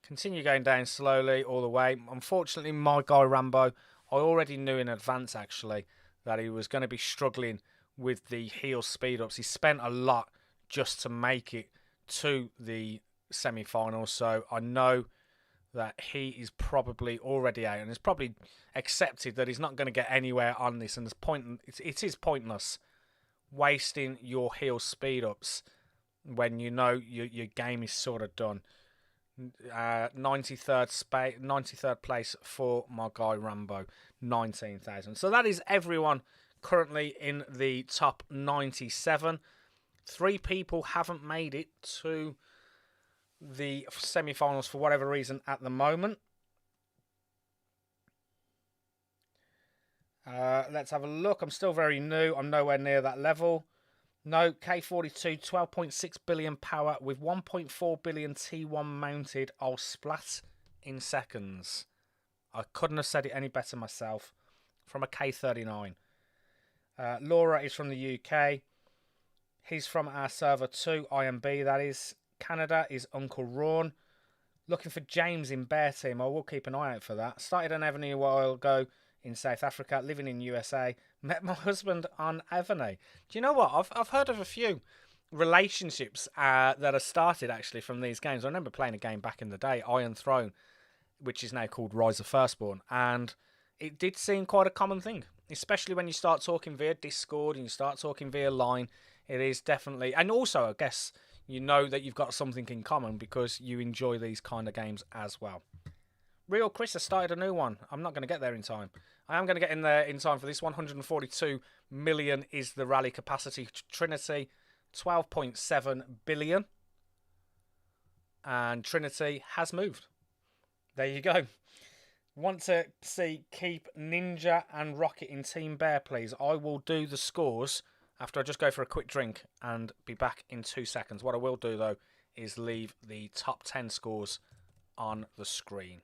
Continue going down slowly all the way. Unfortunately, my guy Rambo, I already knew in advance, actually, that he was going to be struggling with the heel speed-ups. He spent a lot just to make it to the semi-finals, so I know that he is probably already out and has probably accepted that he's not going to get anywhere on this, and it is pointless wasting your heel speed-ups when you know your game is sort of done. 93rd place for my guy Rambo, 19,000. So that is everyone currently in the top 97. 3 people haven't made it to the semi-finals for whatever reason at the moment. Let's have a look. I'm still very new. I'm nowhere near that level. No, K42, 12.6 billion power with 1.4 billion T1 mounted. I'll splat in seconds. I couldn't have said it any better myself. From a K39. Laura is from the UK. He's from our server 2, IMB, that is. Canada is Uncle Ron. Looking for James in Bear Team. I will keep an eye out for that. Started on Evony a while ago in South Africa, living in USA. Met my husband on Evony. Do you know what? I've heard of a few relationships that have started actually from these games. I remember playing a game back in the day, Iron Throne, which is now called Rise of Firstborn, and it did seem quite a common thing, especially when you start talking via Discord and you start talking via line. It is definitely, and also I guess you know that you've got something in common because you enjoy these kind of games as well. Real Chris has started a new one. I'm not going to get there in time. I am going to get in there in time for this. 142 million is the rally capacity. Trinity, 12.7 billion. And Trinity has moved. There you go. Want to see Keep Ninja and Rocket in Team Bear, please? I will do the scores after I just go for a quick drink and be back in 2 seconds. What I will do, though, is leave the top 10 scores on the screen.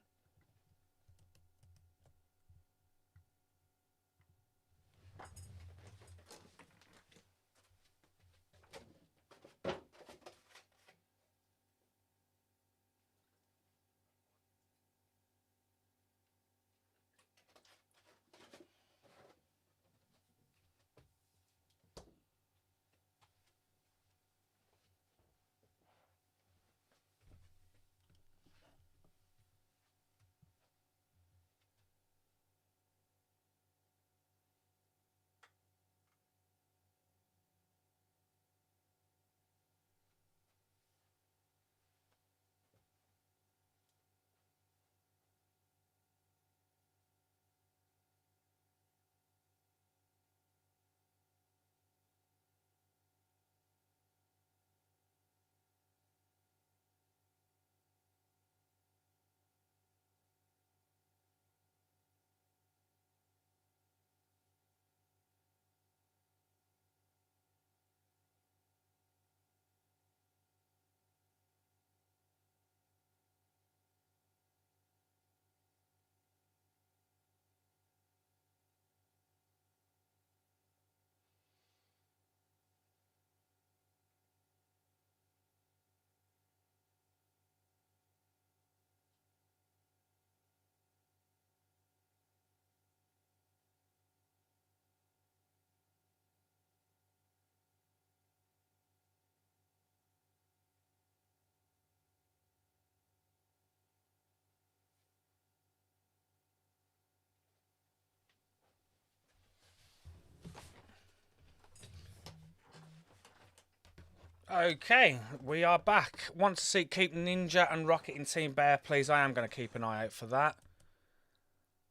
Okay, we are back. Want to see Keep Ninja and Rocket in Team Bear, please? I am going to keep an eye out for that.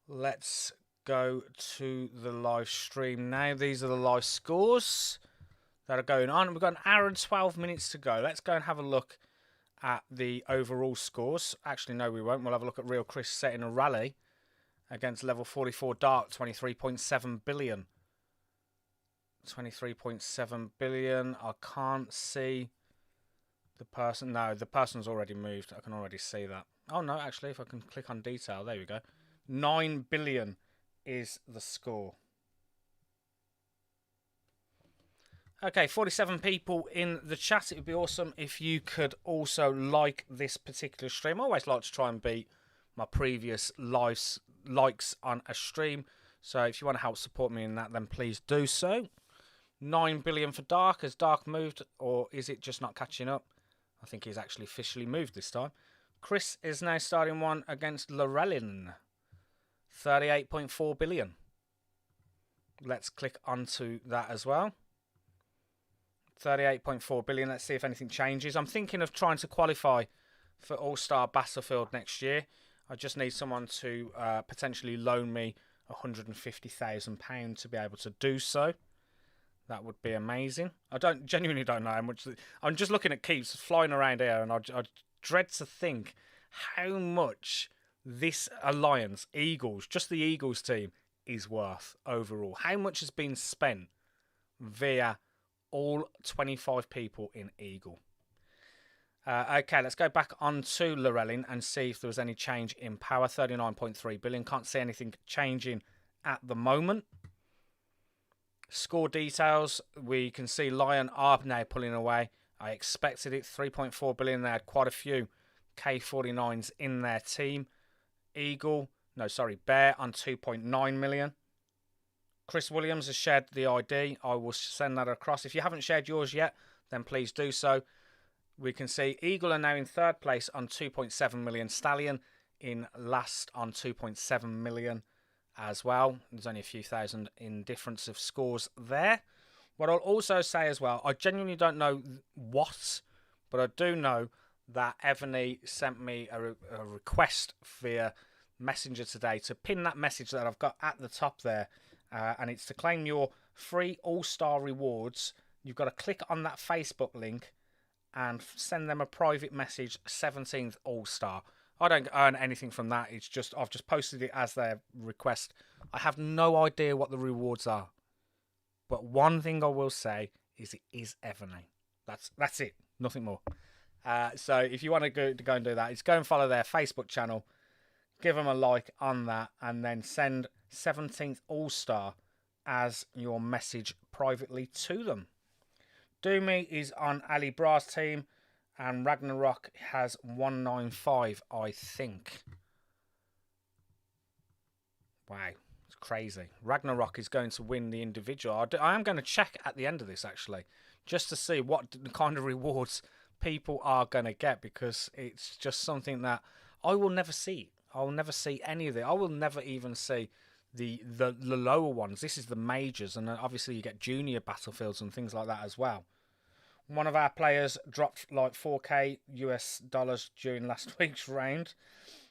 Let's go to the live stream now. These are the live scores that are going on. We've got an hour and 12 minutes to go. Let's go and have a look at the overall scores. Actually, no, we won't. We'll have a look at Real Chris setting a rally against level 44 Dark, 23.7 billion. 23.7 billion. I can't see the person. No, the person's already moved. I can already see that. Oh, no, actually, if I can click on detail, there we go. 9 billion is the score. Okay, 47 people in the chat. It would be awesome if you could also like this particular stream. I always like to try and beat my previous likes on a stream. So if you want to help support me in that, then please do so. 9 billion for Dark. Has Dark moved, or is it just not catching up? I think he's actually officially moved this time. Chris is now starting one against Llewellyn. 38.4 billion. Let's click onto that as well. 38.4 billion. Let's see if anything changes. I'm thinking of trying to qualify for All-Star Battlefield next year. I just need someone to potentially loan me £150,000 to be able to do so. That would be amazing. I genuinely don't know how much. I'm just looking at keeps flying around here, and I dread to think how much this alliance, Eagles, just the Eagles team, is worth overall. How much has been spent via all 25 people in Eagle. Okay, let's go back onto Llewellyn and see if there was any change in power. 39.3 billion. Can't see anything changing at the moment. Score details. We can see Lion are now pulling away. I expected it. 3.4 billion. They had quite a few K49s in their team. Bear on 2.9 million. Chris Williams has shared the ID. I will send that across. If you haven't shared yours yet, then please do so. We can see Eagle are now in third place on 2.7 million. Stallion in last on 2.7 million as well. There's only a few thousand in difference of scores there. What I'll also say as well, I genuinely don't know what, but I do know that Evony sent me a request via Messenger today to pin that message that I've got at the top there. And it's to claim your free All-Star rewards. You've got to click on that Facebook link and send them a private message, 17th All-Star. I don't earn anything from that. It's just I've just posted it as their request. I have no idea what the rewards are. But one thing I will say is it is Evony. That's it. Nothing more. So if you want to go and do that, it's go and follow their Facebook channel. Give them a like on that and then send 17th All-Star as your message privately to them. Doomy is on Ali Bra's team and Ragnarok has 195, I think. Wow, it's crazy. Ragnarok is going to win the individual. I am going to check at the end of this, actually, just to see what kind of rewards people are going to get, because it's just something that I will never see. I will never see any of it. I will never even see the lower ones. This is the majors, and obviously you get junior battlefields and things like that as well. One of our players dropped like 4k US dollars during last week's round,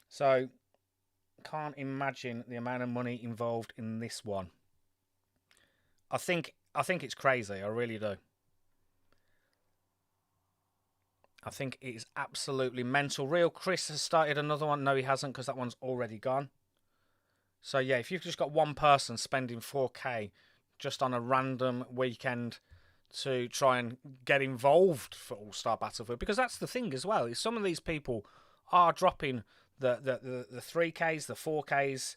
so can't imagine the amount of money involved in this one. I think it's crazy. I really do. I think it is absolutely mental. Real Chris has started another one. No, he hasn't, because that one's already gone. So yeah, if you've just got one person spending 4k just on a random weekend to try and get involved for All-Star Battlefield, because that's the thing as well, is some of these people are dropping the 3Ks, the 4Ks.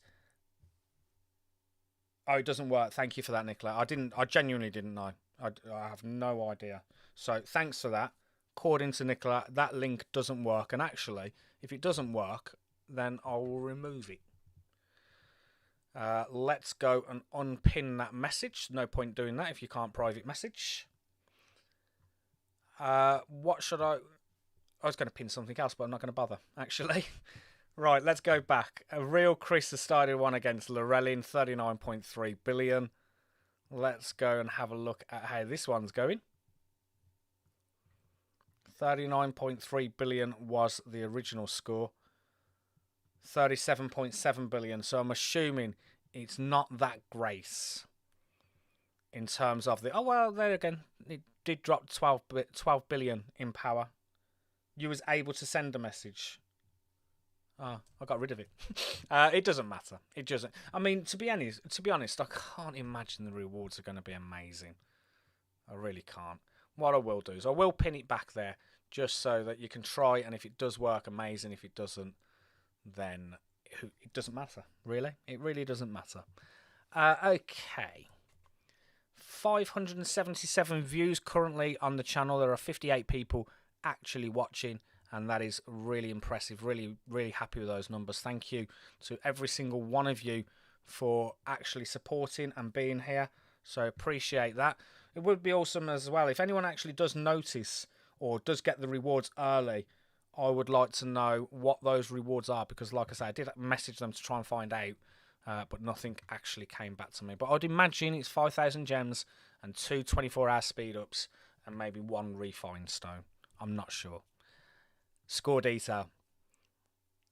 Oh, it doesn't work. Thank you for that, Nicola. I genuinely didn't know. I have no idea. So thanks for that. According to Nicola, that link doesn't work. And actually, if it doesn't work, then I will remove it. Let's go and unpin that message. No point doing that if you can't private message. What should I was going to pin something else, but I'm not going to bother, actually. Right, let's go back. A real Chris has started one against Llewellyn, 39.3 billion. Let's go and have a look at how this one's going. 39.3 billion was the original score. 37.7 billion. So I'm assuming it's not that great in terms of the... Oh, well, there again, it did drop 12 billion in power. You was able to send a message. Oh, I got rid of it. It doesn't matter. It doesn't. I mean, to be honest, I can't imagine the rewards are going to be amazing. I really can't. What I will do is I will pin it back there just so that you can try, and if it does work, amazing. If it doesn't, then it doesn't matter, really. It really doesn't matter. Okay. 577 views currently on the channel. There are 58 people actually watching, and that is really impressive. Really, really happy with those numbers. Thank you to every single one of you for actually supporting and being here. So appreciate that. It would be awesome as well if anyone actually does notice or does get the rewards early. I would like to know what those rewards are, because like I say, I did message them to try and find out, but nothing actually came back to me. But I'd imagine it's 5,000 gems and 2 24-hour speed ups and maybe 1 refined stone. I'm not sure. Score detail.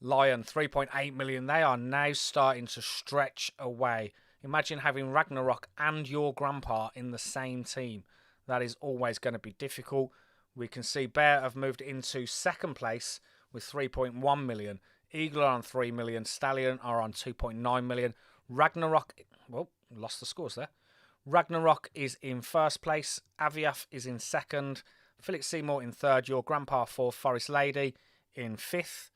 Lion, 3.8 million. They are now starting to stretch away. Imagine having Ragnarok and your grandpa in the same team. That is always going to be difficult. We can see Bear have moved into second place with 3.1 million. Eagle are on 3 million. Stallion are on 2.9 million. Ragnarok, well, lost the scores there. Ragnarok is in first place. Aviaf is in second. Felix Seymour in third. Your Grandpa fourth. Forest Lady in fifth.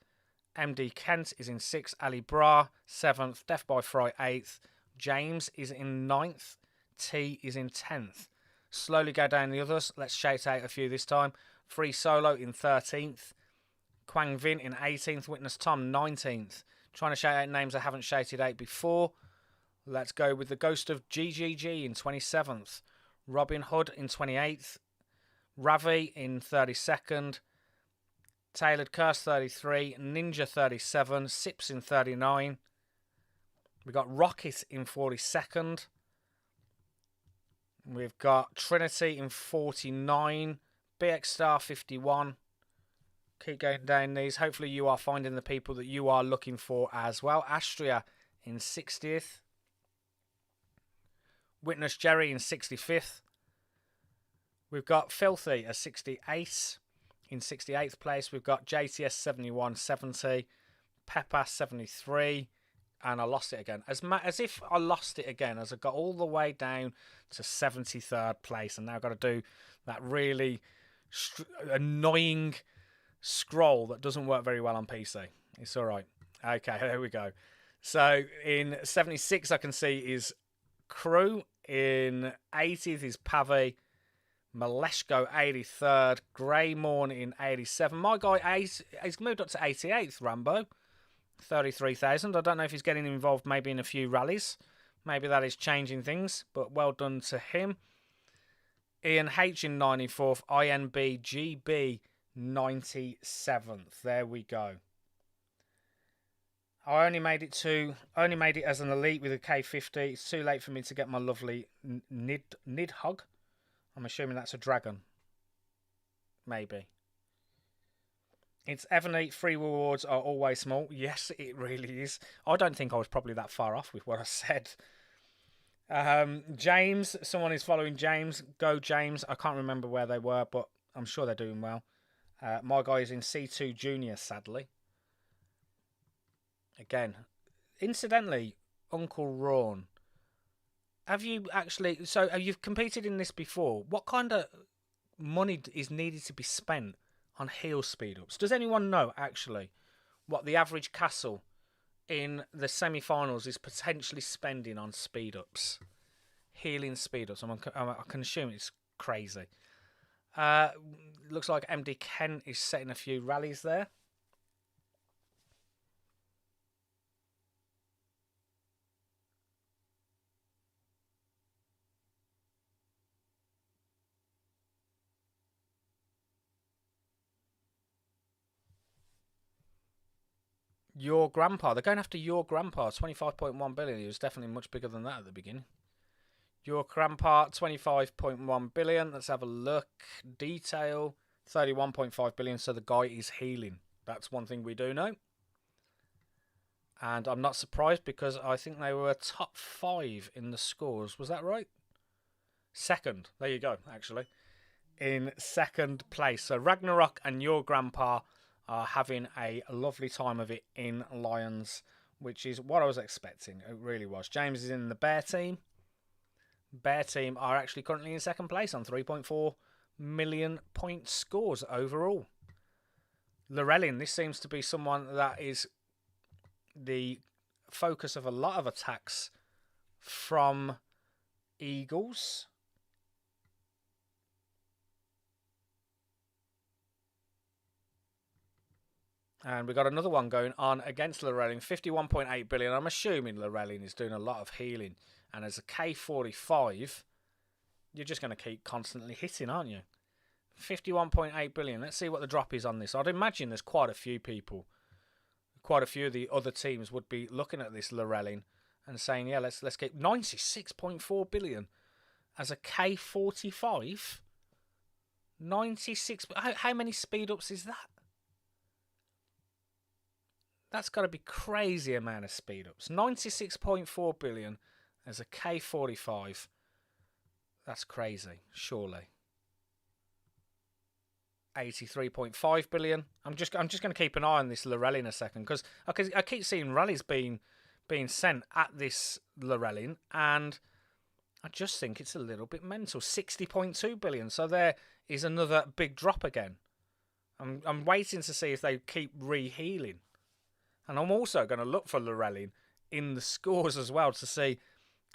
MD Kent is in sixth. Ali Bra seventh. Death by Fry eighth. James is in ninth. T is in 10th. Slowly go down the others. Let's shout out a few this time. Free Solo in 13th. Quang Vin in 18th. Witness Tom 19th. Trying to shout out names I haven't shouted out before. Let's go with the Ghost of GGG in 27th. Robin Hood in 28th. Ravi in 32nd. Tailored Curse 33. Ninja 37. Sips in 39. We've got Rocket in 42nd. We've got Trinity in 49. BX Star 51. Keep going down these. Hopefully you are finding the people that you are looking for as well. Astria in 60th. Witness Jerry in 65th. We've got Filthy at 68. In 68th place, we've got JTS 71, 70. Pepper 73. And I lost it again. As if I lost it again, as I got all the way down to 73rd place. And now I've got to do that really annoying scroll that doesn't work very well on PC. It's all right. Okay, there we go. So in 76, I can see is Crew. In 80th is Pavi. Maleshko 83rd. Grey Morn in 87. My guy, he's moved up to 88th, Rambo. 33,000. I don't know if he's getting involved maybe in a few rallies. Maybe that is changing things, but well done to him. Ian H in 94th. INB GB 97th. There we go. I only made it as an elite with a K50. It's too late for me to get my lovely Nidhogg. I'm assuming that's a dragon. Maybe. It's Evony. Free rewards are always small. Yes, it really is. I don't think I was probably that far off with what I said. James. Someone is following James. Go James. I can't remember where they were, but I'm sure they're doing well. My guy is in C2 Junior, sadly. Again. Incidentally, Uncle Ron. Have you competed in this before? What kind of money is needed to be spent on heal speed ups? Does anyone know actually what the average castle in the semi-finals is potentially spending on speed ups, healing speed ups? I can assume it's crazy. Looks like MD Kent is setting a few rallies there. Your Grandpa. They're going after Your Grandpa. 25.1 billion. He was definitely much bigger than that at the beginning. Your Grandpa, 25.1 billion. Let's have a look. Detail, 31.5 billion. So the guy is healing. That's one thing we do know. And I'm not surprised because I think they were top 5 in the scores. Was that right? Second. There you go, actually. In second place. So Ragnarok and Your Grandpa are having a lovely time of it in Lions, which is what I was expecting. It really was. James is in the Bear team. Bear team are actually currently in second place on 3.4 million point scores overall. Lorelin, this seems to be someone that is the focus of a lot of attacks from Eagles. And we got another one going on against Lorelin, 51.8 billion. I'm assuming Lorelin is doing a lot of healing. And as a K45, you're just going to keep constantly hitting, aren't you? 51.8 billion. Let's see what the drop is on this. I'd imagine there's quite a few people. Quite a few of the other teams would be looking at this Lorelin and saying, yeah, let's get 96.4 billion as a K45. 96. How many speed ups is that? That's got to be crazy amount of speed ups. 96.4 billion as a K45. That's crazy, surely. 83.5 billion. I'm just going to keep an eye on this Lorelin a second because I keep seeing rallies being sent at this Lorelin, and I just think it's a little bit mental. 60.2 billion. So there is another big drop again. I'm waiting to see if they keep re-healing. And I'm also going to look for Lorelin in the scores as well to see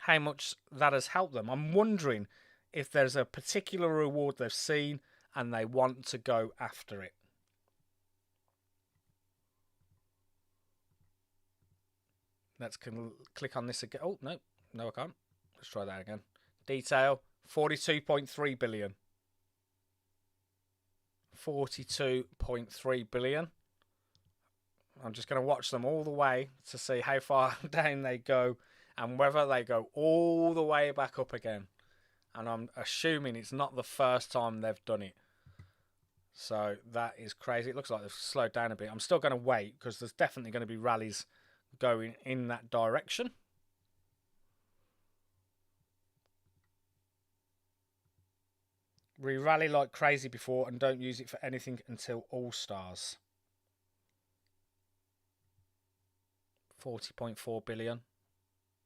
how much that has helped them. I'm wondering if there's a particular reward they've seen and they want to go after it. Let's click on this again. Oh, no, I can't. Let's try that again. Detail, 42.3 billion. 42.3 billion. I'm just going to watch them all the way to see how far down they go and whether they go all the way back up again. And I'm assuming it's not the first time they've done it. So that is crazy. It looks like they've slowed down a bit. I'm still going to wait because there's definitely going to be rallies going in that direction. We rally like crazy before and don't use it for anything until All-Stars. 40.4 billion.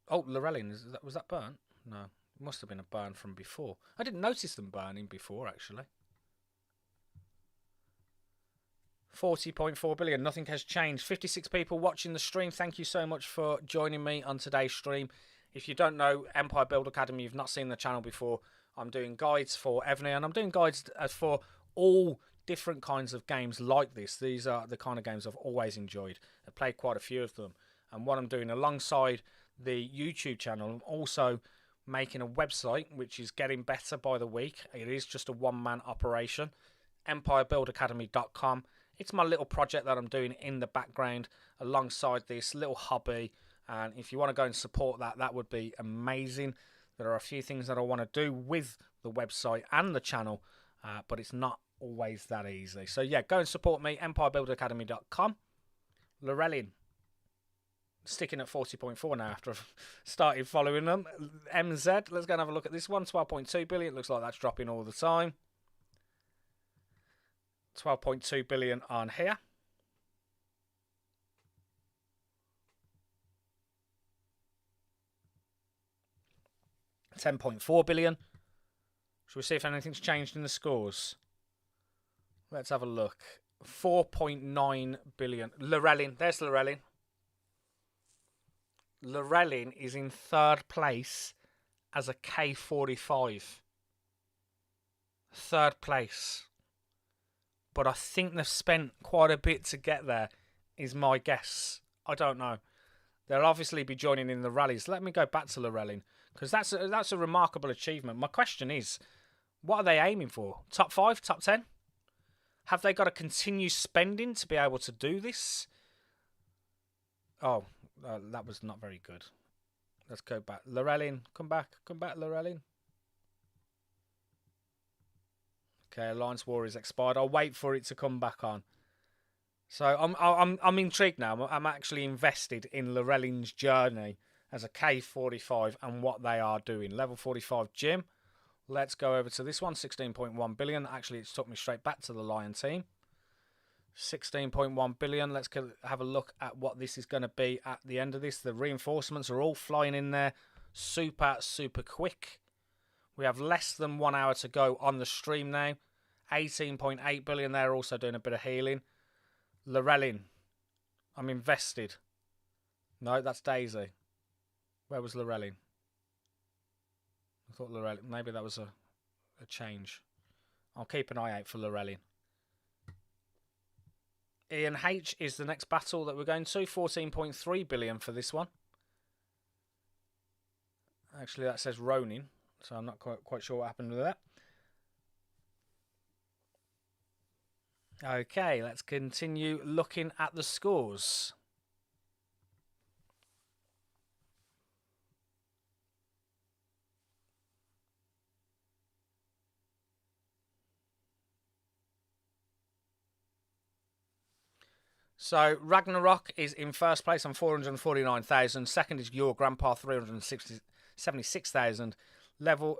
Oh, Lorelin, was that burnt? No, it must have been a burn from before. I didn't notice them burning before, actually. 40.4 billion. Nothing has changed. 56 people watching the stream. Thank you so much for joining me on today's stream. If you don't know Empire Build Academy, you've not seen the channel before, I'm doing guides for Evony, and I'm doing guides for all different kinds of games like this. These are the kind of games I've always enjoyed. I've played quite a few of them. And what I'm doing alongside the YouTube channel, I'm also making a website, which is getting better by the week. It is just a one-man operation. EmpireBuildAcademy.com. It's my little project that I'm doing in the background alongside this little hobby. And if you want to go and support that, that would be amazing. There are a few things that I want to do with the website and the channel, but it's not always that easy. So yeah, go and support me, EmpireBuildAcademy.com. Lorelin, sticking at 40.4 now after I've started following them. MZ, let's go and have a look at this one. 12.2 billion. Looks like that's dropping all the time. 12.2 billion on here. $10.4 billion. Shall we see if anything's changed in the scores? Let's have a look. 4.9 billion. Lorelin. There's Lorelin. Lorelin is in third place as a K45. Third place. But I think they've spent quite a bit to get there, is my guess. I don't know. They'll obviously be joining in the rallies. Let me go back to Lorelin, because that's a remarkable achievement. My question is, what are they aiming for? Top 5? Top 10? Have they got to continue spending to be able to do this? Oh, that was not very good. Let's go back. Lorelin, come back. Come back, Lorelin. Okay, Alliance War is expired. I'll wait for it to come back on. So I'm intrigued now. I'm actually invested in Lorelin's journey as a K45 and what they are doing. Level 45 gym. Let's go over to this one. 16.1 billion. Actually, it's took me straight back to the Lion team. 16.1 billion. Let's have a look at what this is going to be at the end of this. The reinforcements are all flying in there super quick. We have less than 1 hour to go on the stream now. 18.8 billion. They're also doing a bit of healing. Lorelin. I'm invested. No, that's Daisy. Where was Lorelin? I thought Lorelin. Maybe that was a change. I'll keep an eye out for Lorelin. Ian H is the next battle that we're going to. 14.3 billion for this one. Actually, that says Ronin. So I'm not quite sure what happened with that. Okay, let's continue looking at the scores. So Ragnarok is in first place on 449,000. Second is Your Grandpa, 376,000. Level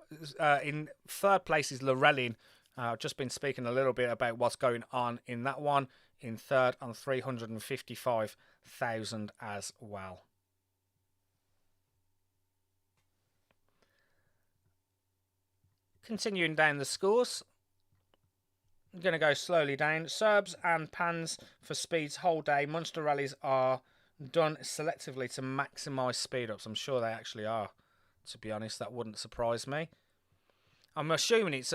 in third place is Lorelin. I've just been speaking a little bit about what's going on in that one. In third on 355,000 as well. Continuing down the scores. I'm going to go slowly down. Serbs and Pans for speeds whole day. Monster rallies are done selectively to maximise speed ups. I'm sure they actually are. To be honest, that wouldn't surprise me. I'm assuming it's...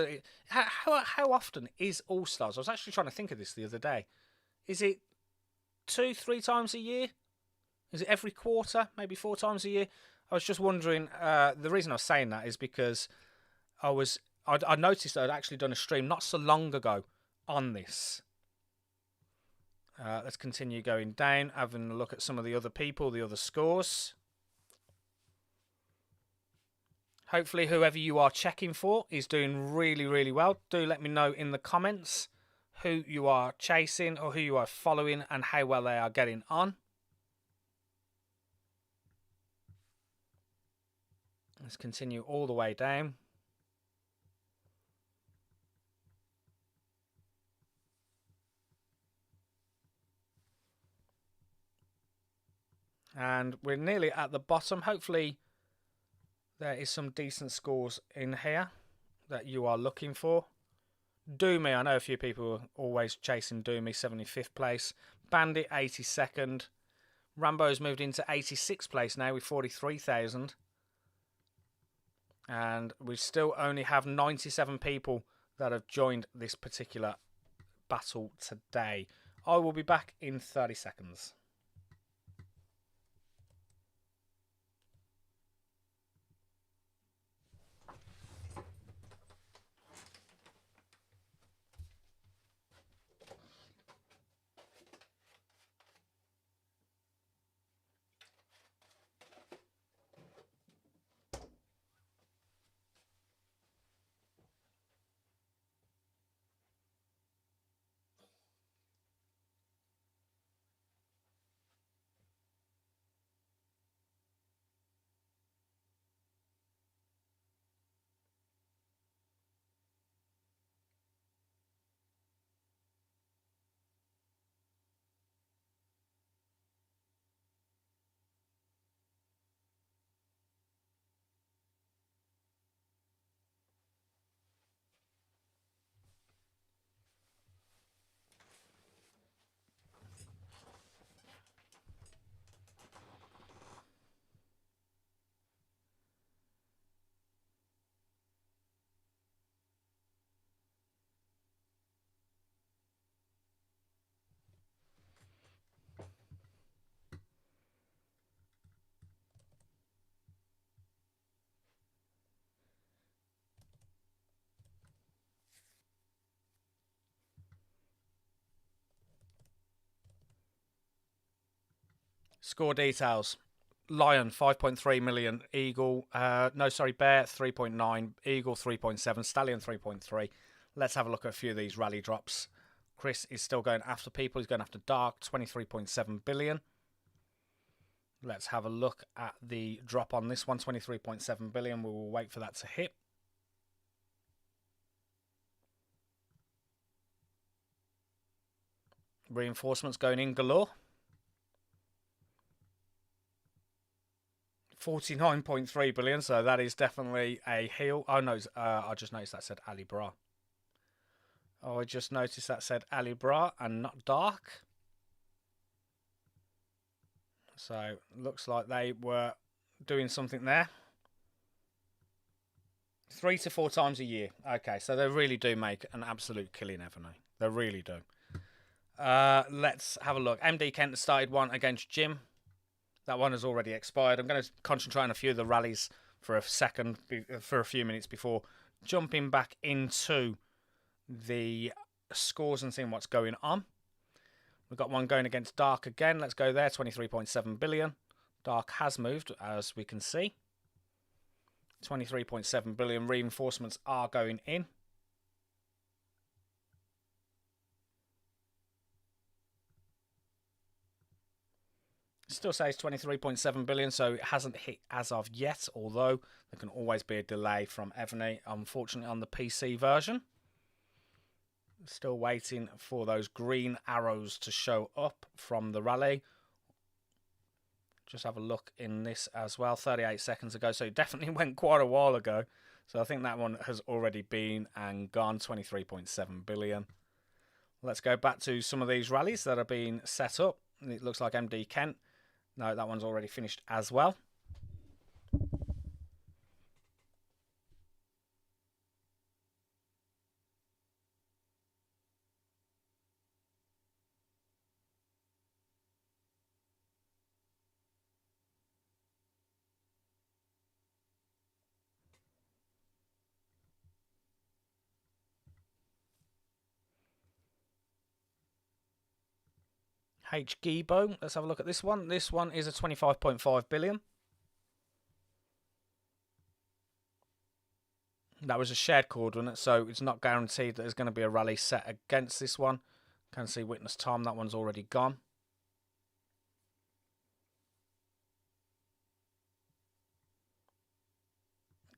how often is All-Stars? I was actually trying to think of this the other day. Is it 2-3 times a year? Is it every quarter? Maybe 4 times a year? I was just wondering... the reason I was saying that is because I noticed that I'd actually done a stream not so long ago on this. Let's continue going down, having a look at some of the other people, the other scores. Hopefully whoever you are checking for is doing really, really well. Do let me know in the comments who you are chasing or who you are following and how well they are getting on. Let's continue all the way down. And we're nearly at the bottom. Hopefully there is some decent scores in here that you are looking for. Doomy, I know a few people are always chasing Doomy, 75th place. Bandit, 82nd. Rambo's moved into 86th place now with 43,000. And we still only have 97 people that have joined this particular battle today. I will be back in 30 seconds. Score details. Lion, 5.3 million. Eagle, Bear, 3.9. Eagle, 3.7. Stallion, 3.3. Let's have a look at a few of these rally drops. Chris is still going after people. He's going after Dark, 23.7 billion. Let's have a look at the drop on this one, 23.7 billion. We will wait for that to hit. Reinforcements going in galore. 49.3 billion, so that is definitely a heal. Oh no, I just noticed that said Ali Bra. Oh, I just noticed that said Ali Bra and not Dark. So, looks like they were doing something there. 3 to 4 times a year. Okay, so they really do make an absolute killing, Evony. They really do. Let's have a look. MD Kent started one against Jim. That one has already expired. I'm going to concentrate on a few of the rallies for a second, for a few minutes before jumping back into the scores and seeing what's going on. We've got one going against Dark again. Let's go there, 23.7 billion. Dark has moved, as we can see. 23.7 billion. Reinforcements are going in. Still says 23.7 billion, so it hasn't hit as of yet, although there can always be a delay from Evony, unfortunately, on the PC version. Still waiting for those green arrows to show up from the rally. Just have a look in this as well, 38 seconds ago, so it definitely went quite a while ago. So I think that one has already been and gone, 23.7 billion. Let's go back to some of these rallies that are being set up. It looks like MD Kent. No, that one's already finished as well. H. Gibo, let's have a look at this one. This one is a 25.5 billion. That was a shared coordinate, so it's not guaranteed that there's going to be a rally set against this one. Can see witness time, that one's already gone.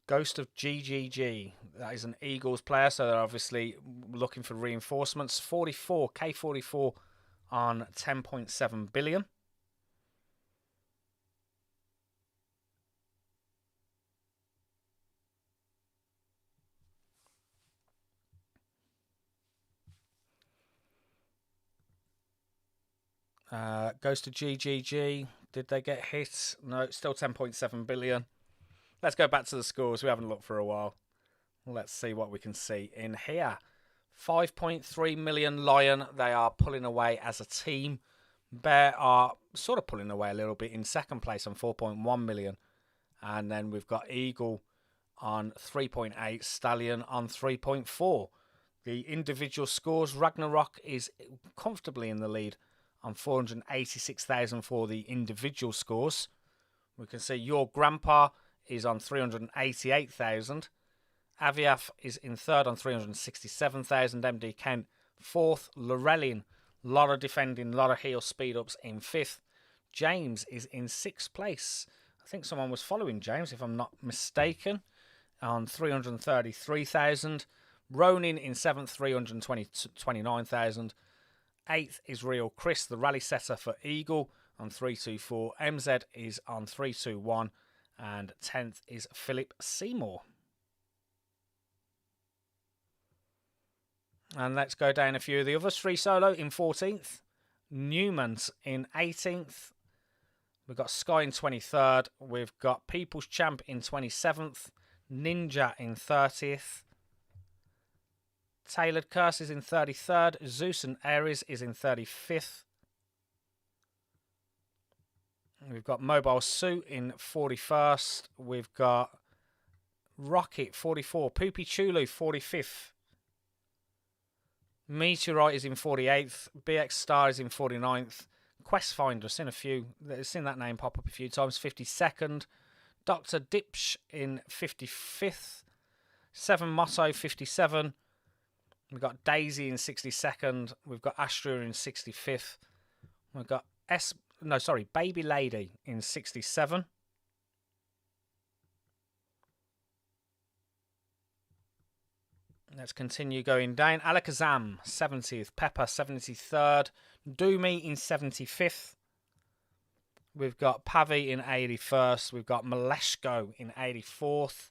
Ghost of GGG, that is an Eagles player, so they're obviously looking for reinforcements. 44, K44 on 10.7 billion. Goes to GGG. Did they get hit? No, still 10.7 billion. Let's go back to the scores. We haven't looked for a while. Let's see what we can see in here. 5.3 million Lion. They are pulling away as a team. Bear are sort of pulling away a little bit in second place on 4.1 million. And then we've got Eagle on 3.8. Stallion on 3.4. The individual scores, Ragnarok is comfortably in the lead on 486,000 for the individual scores. We can see Your Grandpa is on 388,000. Aviaf is in third on 367,000. MD Kent fourth. Lorellian, lot of defending, lot of heel speed ups in fifth. James is in sixth place. I think someone was following James, if I'm not mistaken, on 333,000. Ronin in seventh, 329,000. Eighth is Real Chris, the rally setter for Eagle, on 324. MZ is on 321. And 10th is Philip Seymour. And let's go down a few of the others. Free Solo in 14th. Newman's in 18th. We've got Sky in 23rd. We've got People's Champ in 27th. Ninja in 30th. Tailored Curse is in 33rd. Zeus and Ares is in 35th. We've got Mobile Suit in 41st. We've got Rocket 44. Poopy Chulu 45th. Meteorite is in 48th. BX Star is in 49th. Quest Finder, seen that name pop up a few times. 52nd. Dr. Dipsh in 55th. 7 Motto 57. We've got Daisy in 62nd. We've got Astra in 65th. We've got Baby Lady in 67. Let's continue going down. Alakazam, 70th. Pepper, 73rd. Doomy in 75th. We've got Pavi in 81st. We've got Maleshko in 84th.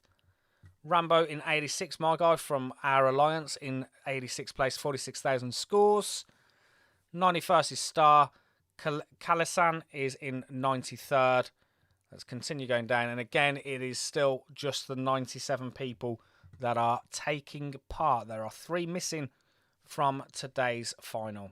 Rambo in 86th. My guy from our alliance in 86th place, 46,000 scores. 91st is Star. Kalisan is in 93rd. Let's continue going down. And again, it is still just the 97 people that are taking part. There are 3 missing from today's final.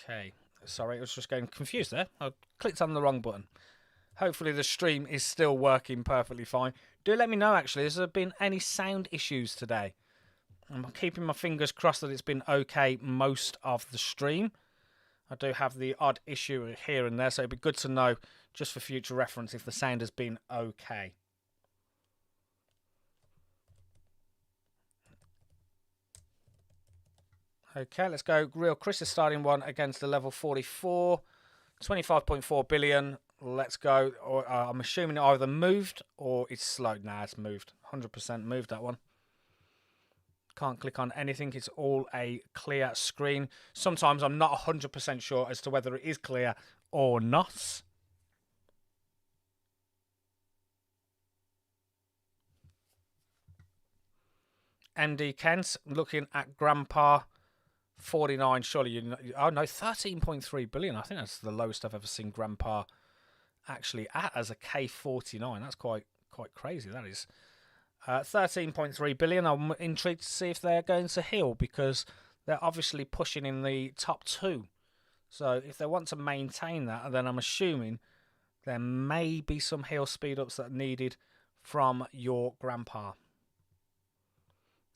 Okay, sorry, I was just getting confused there. I clicked on the wrong button. Hopefully the stream is still working perfectly fine. Do let me know, actually, has there been any sound issues today? I'm keeping my fingers crossed that it's been okay most of the stream. I do have the odd issue here and there, so it'd be good to know, just for future reference, if the sound has been okay. Okay, let's go. Real Chris is starting one against the level 44. 25.4 billion. Let's go. Or, I'm assuming it either moved or it's slowed. Nah, it's moved. 100% moved, that one. Can't click on anything. It's all a clear screen. Sometimes I'm not 100% sure as to whether it is clear or not. MD Kent, looking at Grandpa, 49. Surely you know, oh no, 13.3 billion. I think that's the lowest I've ever seen Grandpa actually at as a K49. That's quite crazy. That is 13.3 billion. I'm intrigued to see if they're going to heal, because they're obviously pushing in the top 2. So if they want to maintain that, then I'm assuming there may be some heal speed ups that are needed from your Grandpa.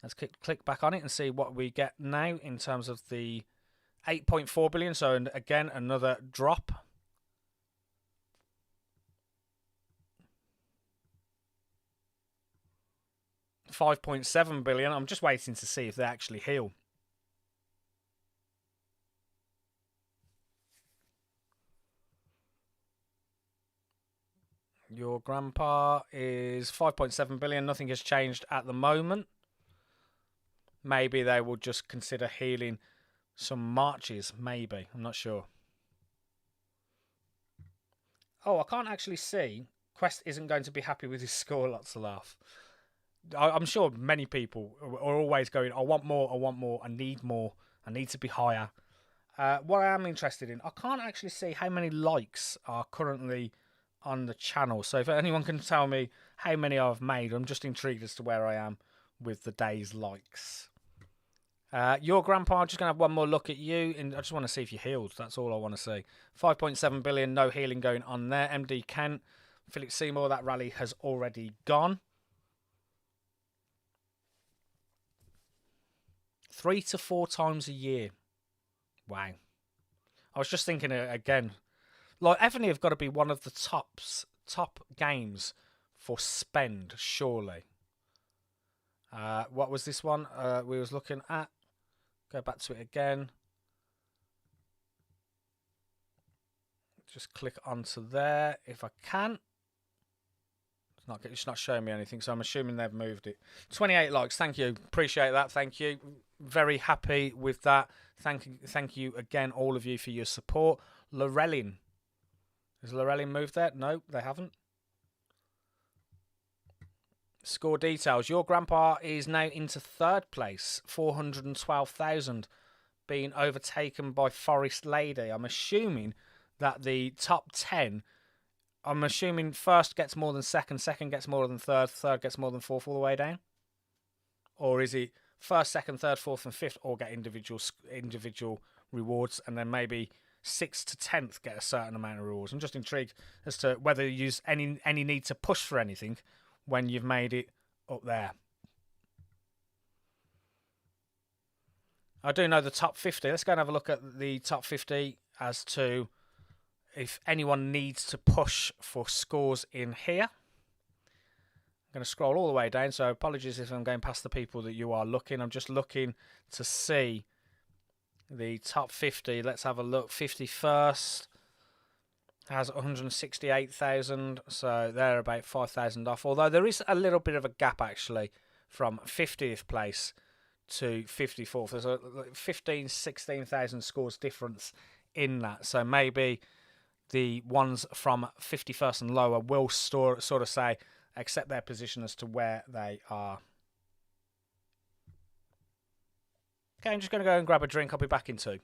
Let's click back on it and see what we get now in terms of the 8.4 billion. So again, another drop. $5.7 billion. I'm just waiting to see if they actually heal. Your Grandpa is 5.7 billion. Nothing has changed at the moment. Maybe they will just consider healing some marches. Maybe. I'm not sure. Oh, I can't actually see. Quest isn't going to be happy with his score. Lots of laugh. I'm sure many people are always going, I want more, I need more, I need to be higher. What I am interested in, I can't actually see how many likes are currently on the channel. So if anyone can tell me how many I've made, I'm just intrigued as to where I am with the day's likes. Your Grandpa, I'm just going to have one more look at you, and I just want to see if you healed. That's all I want to see. 5.7 billion, no healing going on there. MD Kent, Philip Seymour, that rally has already gone. 3 to 4 times a year. Wow. I was just thinking again, like Evony have got to be one of the top games for spend, surely. What was this one we was looking at? Go back to it again. Just click onto there if I can. It's not showing me anything, so I'm assuming they've moved it. 28 likes. Thank you. Appreciate that. Thank you. Very happy with that. Thank you again, all of you, for your support. Lorelin. Has Lorelin moved there? No, they haven't. Score details. Your Grandpa is now into 3rd place, 412,000, being overtaken by Forest Lady. I'm assuming that the top 10, I'm assuming first gets more than second, second gets more than third gets more than fourth, all the way down? Or is it first, second, third, fourth, and fifth all get individual rewards, and then maybe 6th to 10th get a certain amount of rewards? I'm just intrigued as to whether you use any need to push for anything when you've made it up there. I do know the top 50. Let's go and have a look at the top 50 as to if anyone needs to push for scores in here. I'm going to scroll all the way down, so apologies if I'm going past the people that you are looking. I'm just looking to see the top 50. Let's have a look. 51st has 168,000, so they're about 5,000 off. Although there is a little bit of a gap actually from 50th place to 54th. There's a 16,000 scores difference in that. So maybe the ones from 51st and lower will sort of say, accept their position as to where they are. Okay, I'm just going to go and grab a drink. I'll be back in 2.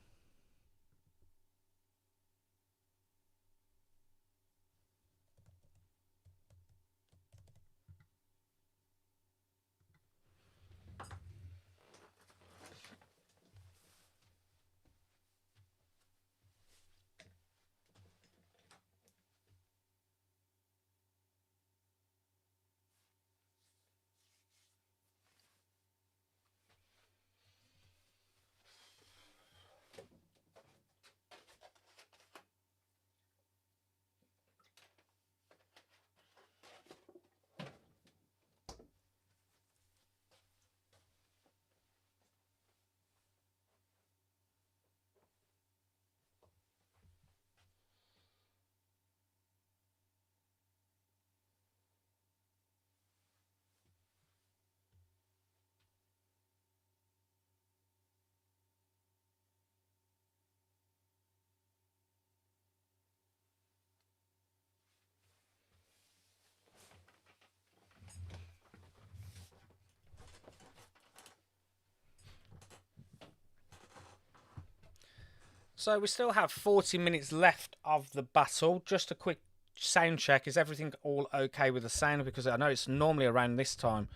So we still have 40 minutes left of the battle. Just a quick sound check. Is everything all okay with the sound? Because I know it's normally around this time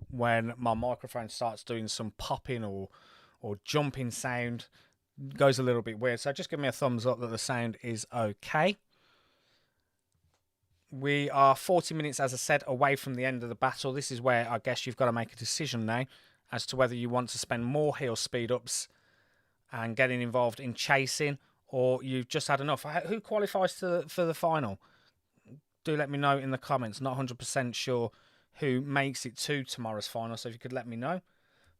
when my microphone starts doing some popping or jumping sound. Goes a little bit weird. So just give me a thumbs up that the sound is okay. We are 40 minutes, as I said, away from the end of the battle. This is where I guess you've got to make a decision now as to whether you want to spend more heal speed ups and getting involved in chasing, or you've just had enough. Who qualifies for the final? Do let me know in the comments. Not 100% sure who makes it to tomorrow's final, so if you could let me know.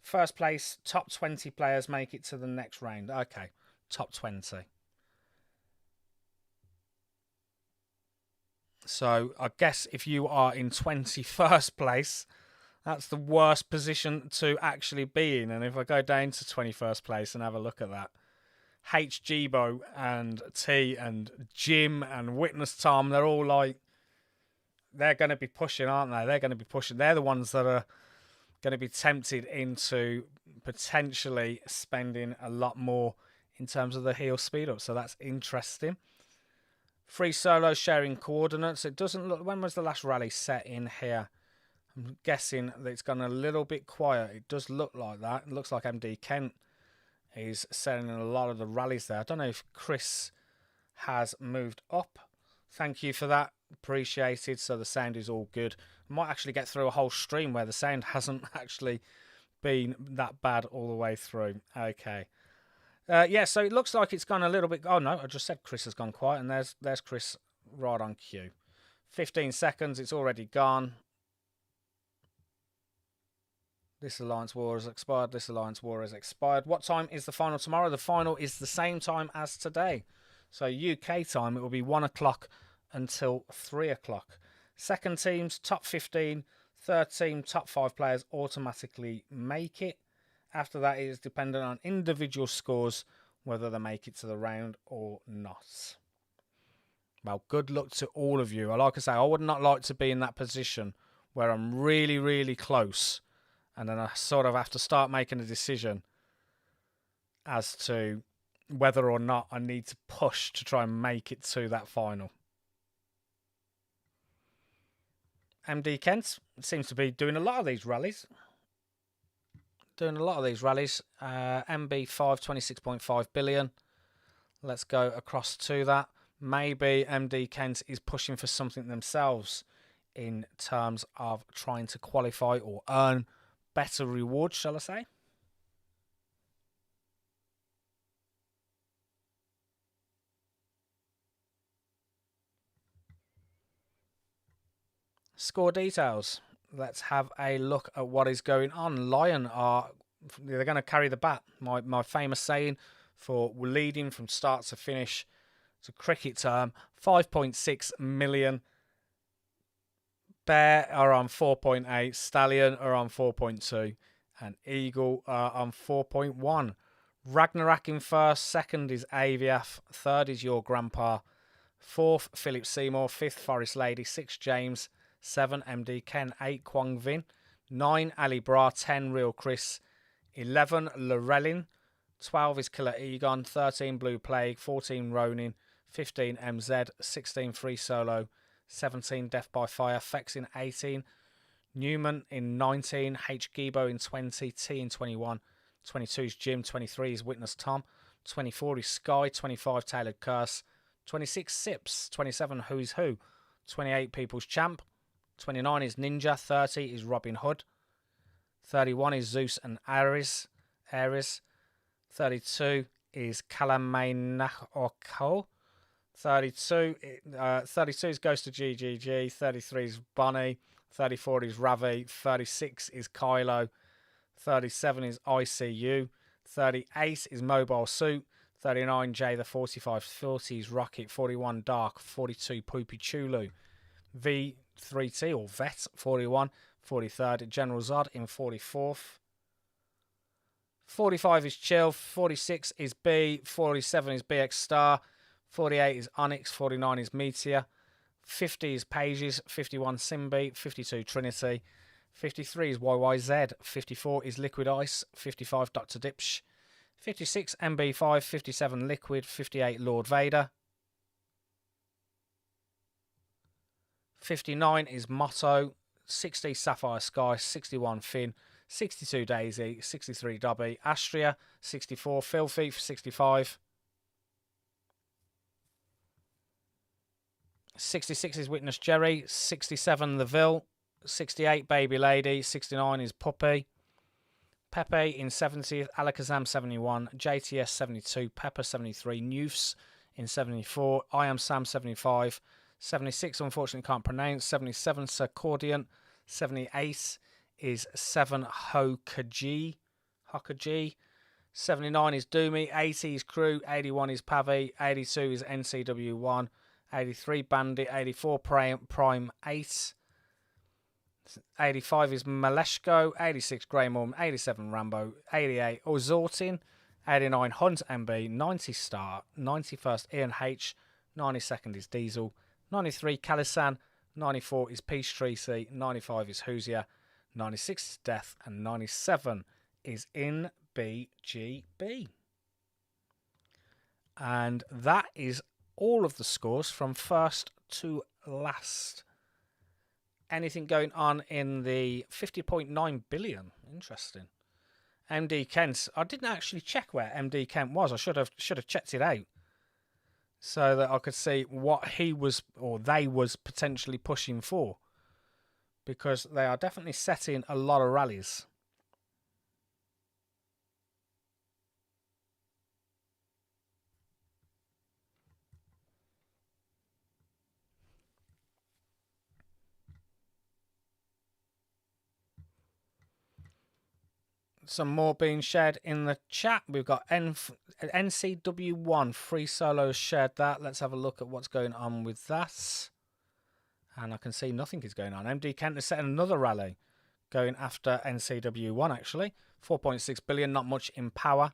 First place, top 20 players make it to the next round. Okay, top 20. So I guess if you are in 21st place, that's the worst position to actually be in. And if I go down to 21st place and have a look at that, HGbo and T and Jim and Witness Tom, they're all like, they're going to be pushing, aren't they? They're going to be pushing. They're the ones that are going to be tempted into potentially spending a lot more in terms of the heal speed up. So that's interesting. Free solo sharing coordinates. It doesn't look... When was the last rally set in here? I'm guessing that it's gone a little bit quiet. It does look like that. It looks like MD Kent is setting in a lot of the rallies there. I don't know if Chris has moved up. Thank you for that. Appreciated. So the sound is all good. I might actually get through a whole stream where the sound hasn't actually been that bad all the way through. Okay. Yeah, so it looks like it's gone a little bit... Oh, no, I just said Chris has gone quiet, and there's Chris right on cue. 15 seconds, it's already gone. This Alliance War has expired. This Alliance War has expired. What time is the final tomorrow? The final is the same time as today. So UK time, it will be 1 o'clock until 3 o'clock. Second team's top 15. Third team, top 5 players automatically make it. After that, it is dependent on individual scores, whether they make it to the round or not. Well, good luck to all of you. Like I say, I would not like to be in that position where I'm really, really close, and then I sort of have to start making a decision as to whether or not I need to push to try and make it to that final. MD Kent seems to be doing a lot of these rallies. MB5, 26.5 billion. Let's go across to that. Maybe MD Kent is pushing for something themselves in terms of trying to qualify or earn better rewards, shall I say. Score details. Let's have a look at what is going on. Lion they're going to carry the bat. My famous saying for leading from start to finish. It's a cricket term. 5.6 million. Bear are on 4.8. Stallion are on 4.2. And Eagle are on 4.1. Ragnarok in first. Second is Aviaf. Third is Your Grandpa. Fourth, Philip Seymour. Fifth, Forest Lady. Sixth, James. 7, MD Ken. 8, Kwang Vin. 9, Ali Bra. 10, Real Chris. 11, Lorelin. 12 is Killer Egon. 13, Blue Plague. 14, Ronin. 15, MZ. 16, Free Solo. 17, Death by Fire. Fex in 18. Newman in 19. H. Gibo in 20. T in 21. 22 is Jim. 23 is Witness Tom. 24 is Sky. 25, Tailored Curse. 26, Sips. 27, Who's Who. 28, People's Champ. 29 is Ninja. 30 is Robin Hood. 31 is Zeus and Ares. 32 is Kalamainako. 32 is Ghost of GGG. 33 is Bonnie. 34 is Ravi. 36 is Kylo. 37 is ICU. 38 is Mobile Suit. 39 J the 45. 40 is Rocket. 41 Dark. 42 Poopy Chulu. V3T or Vet 41. 43rd General Zod in 44th. 45 is Chill. 46 is B. 47 is BX Star. 48 is Onyx. 49 is Meteor. 50 is Pages. 51 Simbi. 52 Trinity. 53 is YYZ. 54 is Liquid Ice. 55 Dr. Dipsh. 56 MB5, 57 Liquid, 58 Lord Vader. 59 is Motto, 60 Sapphire Sky, 61 Finn, 62 Daisy, 63 Dobby, Astria, 64 Filthy for 65. 66 is Witness Jerry, 67 The Ville, 68 Baby Lady, 69 is Puppy. Pepe in 70th, Alakazam 71, JTS 72, Pepper 73, Newfs in 74, I Am Sam 75, 76 unfortunately can't pronounce, 77 Circordian, 78 is 7 Hokaji, 79 is Doomy, 80 is Crew, 81 is Pavi, 82 is NCW1, 83 Bandit, 84 Prime 8, 85 is Maleshko, 86 Greymorn, 87 Rambo, 88 Ozortin, 89 Hunt MB, 90 Star, 91st Ian H, 92nd is Diesel, 93 Calisan, 94 is Peace Treacy, 95 is Hoosier, 96 is Death, and 97 is In BGB. And that is all of the scores from first to last. Anything going on in the 50.9 billion? Interesting. MD Kent. I didn't actually check where MD Kent was. I should have checked it out so that I could see what he was or they was potentially pushing for, because they are definitely setting a lot of rallies. Some more being shared in the chat. We've got NCW1 free solos shared that. Let's have a look at what's going on with that. And I can see nothing is going on. MD Kent is setting another rally going after NCW1 actually. 4.6 billion, not much in power,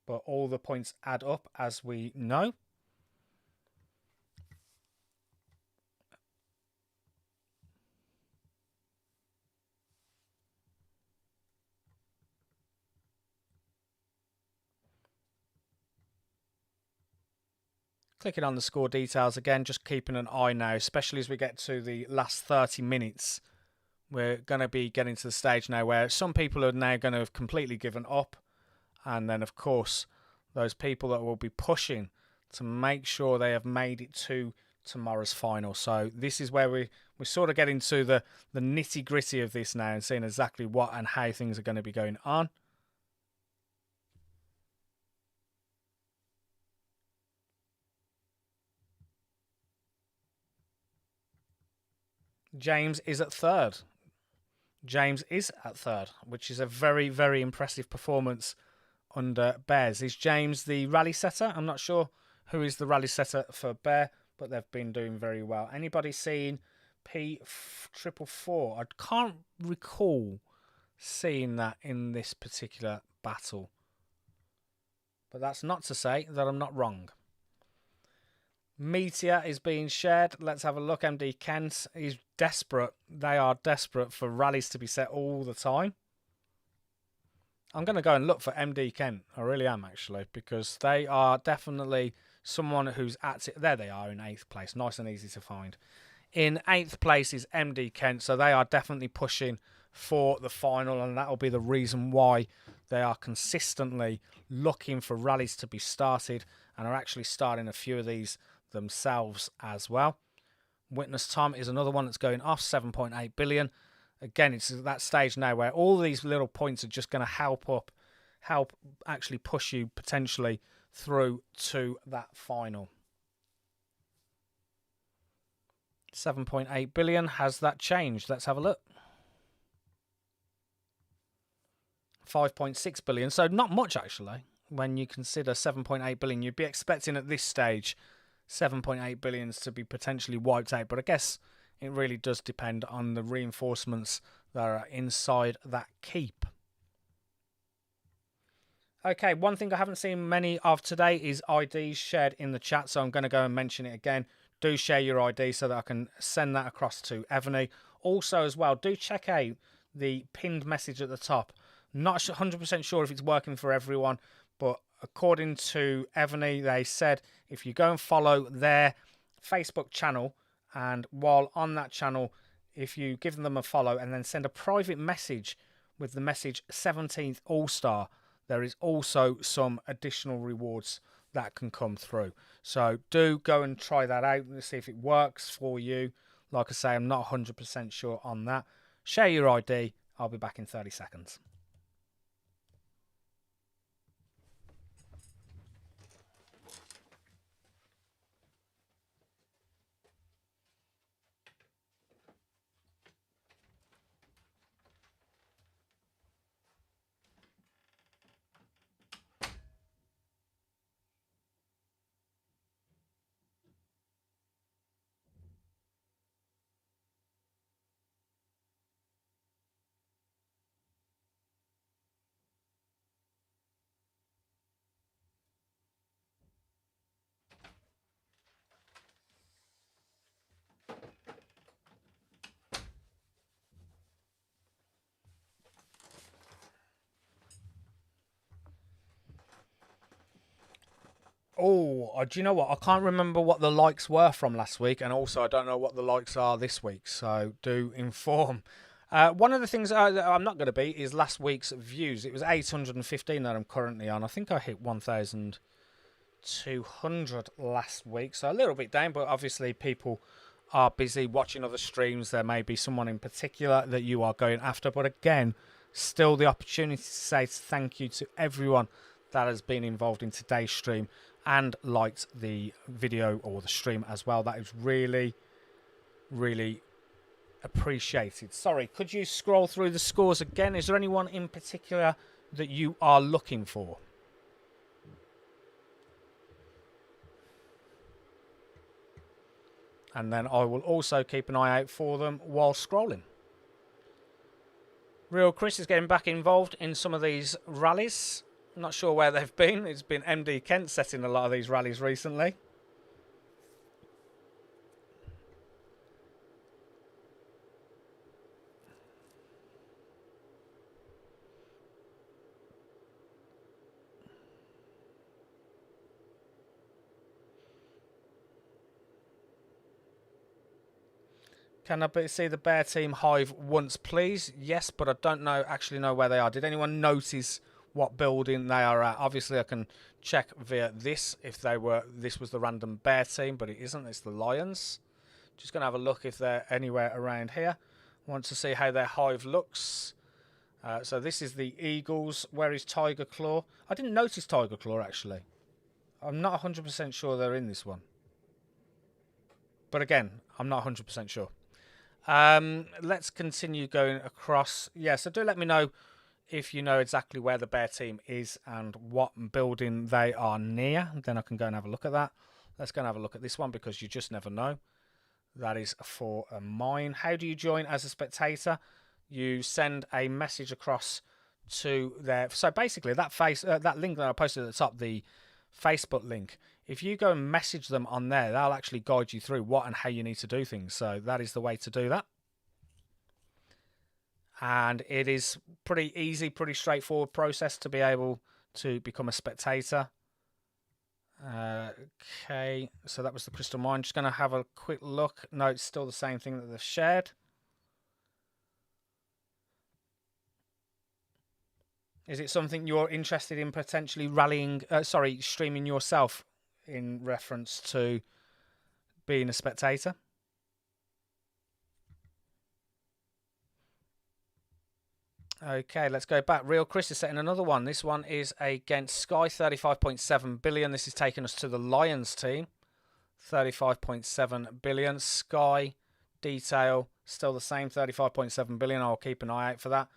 but all the points add up as we know. Clicking on the score details again, just keeping an eye now, especially as we get to the last 30 minutes. We're going to be getting to the stage now where some people are now going to have completely given up. And then, of course, those people that will be pushing to make sure they have made it to tomorrow's final. So this is where we're sort of getting to the nitty-gritty of this now and seeing exactly what and how things are going to be going on. James is at third. James is at third, which is a very, very impressive performance under Bears. Is James the rally setter? I'm not sure who is the rally setter for Bear, but they've been doing very well. Anybody seen P444? I can't recall seeing that in this particular battle. But that's not to say that I'm not wrong. Meteor is being shared. Let's have a look. MD Kent is desperate. They are desperate for rallies to be set all the time. I'm going to go and look for MD Kent. I really am, actually, because they are definitely someone who's at it. There they are in 8th place. Nice and easy to find. In 8th place is MD Kent, so they are definitely pushing for the final, and that will be the reason why they are consistently looking for rallies to be started and are actually starting a few of these themselves as well. Witness Tom is another one that's going off, 7.8 billion. Again, it's at that stage now where all these little points are just going to help actually push you potentially through to that final. 7.8 billion. Has that changed? Let's have a look. 5.6 billion. So not much, actually, when you consider 7.8 billion. You'd be expecting at this stage 7.8 billion to be potentially wiped out. But I guess it really does depend on the reinforcements that are inside that keep. Okay, one thing I haven't seen many of today is IDs shared in the chat, so I'm going to go and mention it again. Do share your ID so that I can send that across to Evony. Also, as well, do check out the pinned message at the top. Not 100% sure if it's working for everyone, But according to Evony, they said if you go and follow their Facebook channel, and while on that channel, if you give them a follow and then send a private message with the message 17th All-Star, there is also some additional rewards that can come through. So do go and try that out and see if it works for you. Like I say, I'm not 100% sure on that. Share your ID. I'll be back in 30 seconds. Oh, do you know what? I can't remember what the likes were from last week, and also I don't know what the likes are this week, so do inform. One of the things that I'm not going to beat is last week's views. It was 815 that I'm currently on. I think I hit 1,200 last week, so a little bit down, but obviously people are busy watching other streams. There may be someone in particular that you are going after, but again, still the opportunity to say thank you to everyone that has been involved in today's stream and liked the video or the stream as well. That is really, really appreciated. Sorry, could you scroll through the scores again? Is there anyone in particular that you are looking for? And then I will also keep an eye out for them while scrolling. Real Chris is getting back involved in some of these rallies. Not sure where they've been. It's been MD Kent setting a lot of these rallies recently. Can I see the Bear Team hive once, please? Yes, but I don't actually know where they are. Did anyone notice what building they are at? Obviously, I can check via this if this was the random Bear Team, but it isn't. It's the Lions. Just going to have a look if they're anywhere around here. Want to see how their hive looks. So this is the Eagles. Where is Tiger Claw? I didn't notice Tiger Claw, actually. I'm not 100% sure they're in this one. But again, I'm not 100% sure. Let's continue going across. Yeah, so do let me know if you know exactly where the Bear Team is and what building they are near. Then I can go and have a look at that. Let's go and have a look at this one because you just never know. That is for a mine. How do you join as a spectator? You send a message across to their... So basically, that link that I posted at the top, the Facebook link, if you go and message them on there, they'll actually guide you through what and how you need to do things. So that is the way to do that. And it is pretty easy, pretty straightforward process to be able to become a spectator. Okay, so that was the crystal mine. Just going to have a quick look. No, it's still the same thing that they've shared. Is it something you're interested in potentially streaming yourself in reference to being a spectator? Okay, let's go back. Real Chris is setting another one. This one is against Sky, 35.7 billion. This is taking us to the Lions team. 35.7 billion. Sky, detail, still the same, 35.7 billion. I'll keep an eye out for that.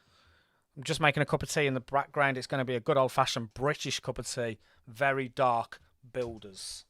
I'm just making a cup of tea in the background. It's going to be a good old-fashioned British cup of tea. Very dark builders.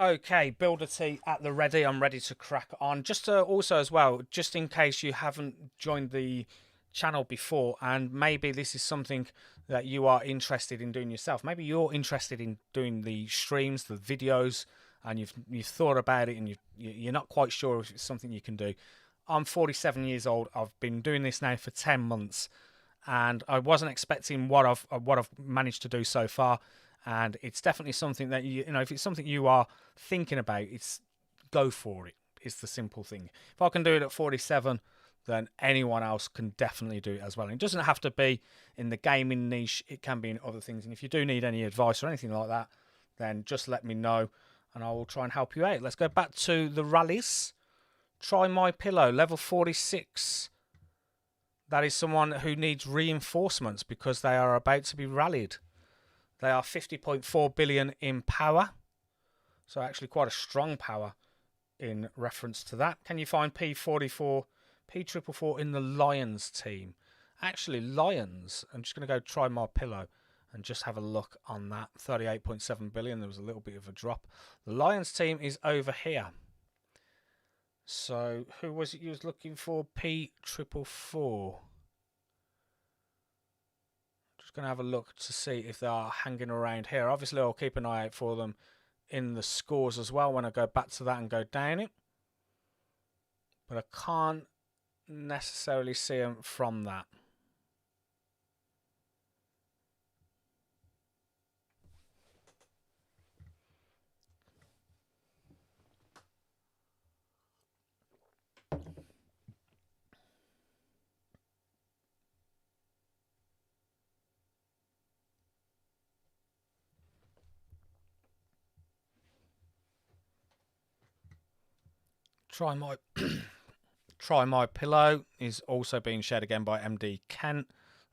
Okay, Builder T at the ready. I'm ready to crack on. Just to also as well, just in case you haven't joined the channel before, and maybe this is something that you are interested in doing yourself. Maybe you're interested in doing the streams, the videos, and you've thought about it, and you're not quite sure if it's something you can do. I'm 47 years old. I've been doing this now for 10 months, and I wasn't expecting what I've managed to do so far. And it's definitely something that you know, if it's something you are thinking about, it's go for it. It's the simple thing. If I can do it at 47, then anyone else can definitely do it as well. And it doesn't have to be in the gaming niche. It can be in other things. And if you do need any advice or anything like that, then just let me know, and I will try and help you out. Let's go back to the rallies. Try My Pillow, level 46. That is someone who needs reinforcements because they are about to be rallied. They are 50.4 billion in power. So actually quite a strong power in reference to that. Can you find P44, P444 in the Lions team? Actually, Lions, I'm just going to go Try My Pillow and just have a look on that. 38.7 billion, there was a little bit of a drop. The Lions team is over here. So who was it you was looking for? P444. Just going to have a look to see if they are hanging around here. Obviously, I'll keep an eye out for them in the scores as well when I go back to that and go down it. But I can't necessarily see them from that. Try My Try My Pillow is also being shared again by MD Kent.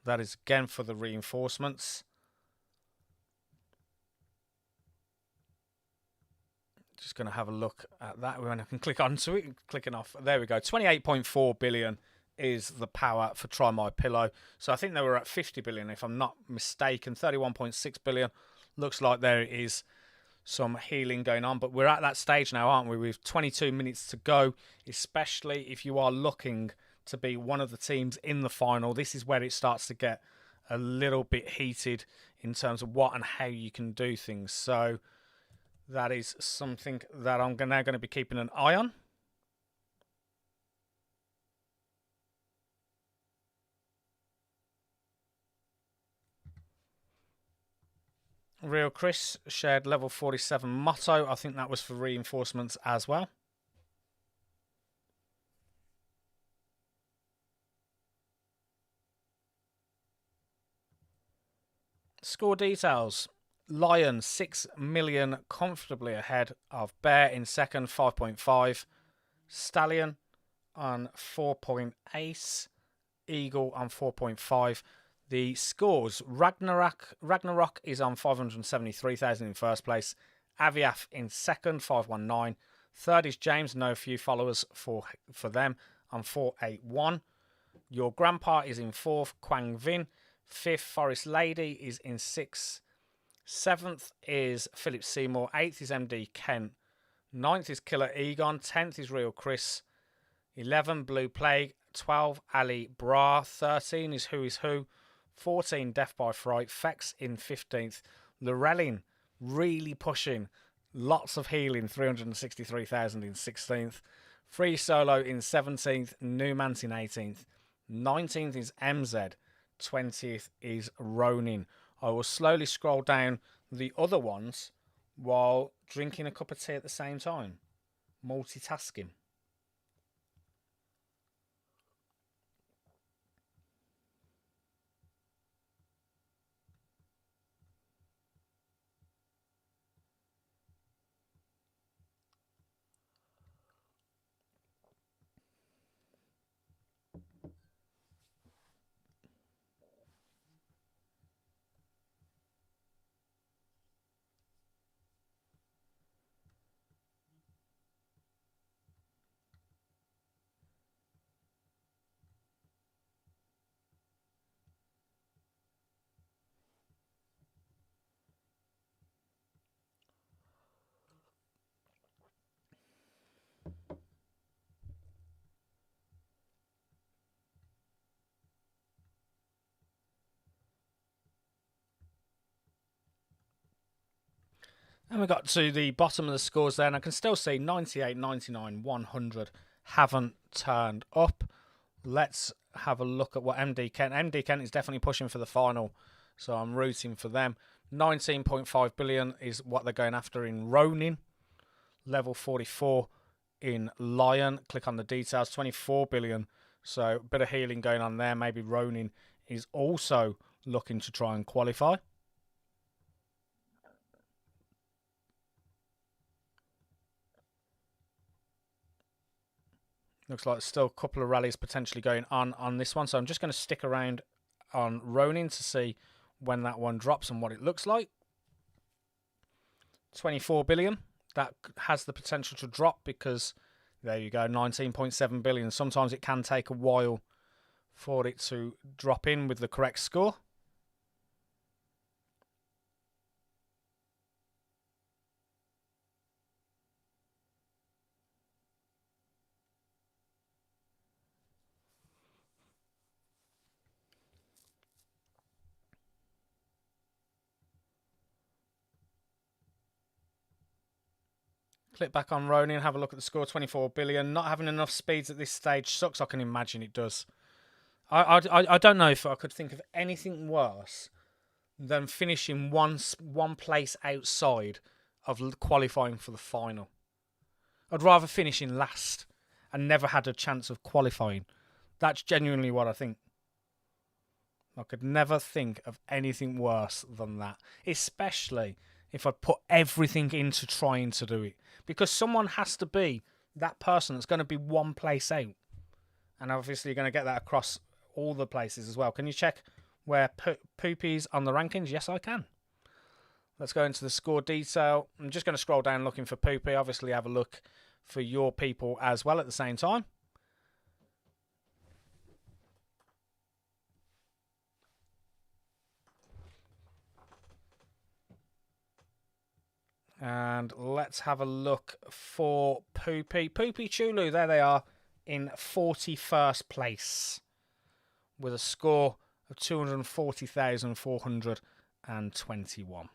That is again for the reinforcements. Just going to have a look at that when I can click onto it. Clicking off. There we go. 28.4 billion is the power for Try My Pillow. So I think they were at 50 billion if I'm not mistaken. 31.6 billion. Looks like there is some healing going on, but we're at that stage now, aren't we? With 22 minutes to go, especially if you are looking to be one of the teams in the final. This is where it starts to get a little bit heated in terms of what and how you can do things. So that is something that I'm now going to be keeping an eye on. Real Chris shared level 47 motto. I think that was for reinforcements as well. Score details. Lion 6 million comfortably ahead of Bear in second, 5.5. Stallion on 4.8. Eagle on 4.5. The scores, Ragnarok is on 573,000 in first place. Aviaf in second, 519. Third is James, no few followers for them, on 481. Your Grandpa is in fourth, Quang Vin. Fifth, Forest Lady is in sixth. Seventh is Philip Seymour. Eighth is MD Kent. Ninth is Killer Egon. 10th is Real Chris. 11, Blue Plague. 12, Ali Bra. 13 is Who Is Who. 14, Death by Fright. Fex in 15th. Lorelin really pushing. Lots of healing. 363,000 in 16th. Free Solo in 17th. Newmans in 18th. 19th is MZ. 20th is Ronin. I will slowly scroll down the other ones while drinking a cup of tea at the same time. Multitasking. And we got to the bottom of the scores there, and I can still see 98, 99, 100 haven't turned up. Let's have a look at what MD Kent. MD Kent is definitely pushing for the final, so I'm rooting for them. 19.5 billion is what they're going after in Ronin. Level 44 in Lion. Click on the details. 24 billion. So a bit of healing going on there. Maybe Ronin is also looking to try and qualify. Looks like there's still a couple of rallies potentially going on this one. So I'm just going to stick around on Ronin to see when that one drops and what it looks like. 24 billion. That has the potential to drop because, there you go, 19.7 billion. Sometimes it can take a while for it to drop in with the correct score. Click back on Ronin, have a look at the score, 24 billion. Not having enough speeds at this stage sucks. I can imagine it does. I don't know if I could think of anything worse than finishing one place outside of qualifying for the final. I'd rather finish in last and never had a chance of qualifying. That's genuinely what I think. I could never think of anything worse than that, especially if I put everything into trying to do it. Because someone has to be that person that's going to be one place out. And obviously you're going to get that across all the places as well. Can you check where Poopy's on the rankings? Yes, I can. Let's go into the score detail. I'm just going to scroll down looking for Poopy. Obviously have a look for your people as well at the same time. And let's have a look for Poopy. Poopy Chulu, there they are in 41st place with a score of 240,421.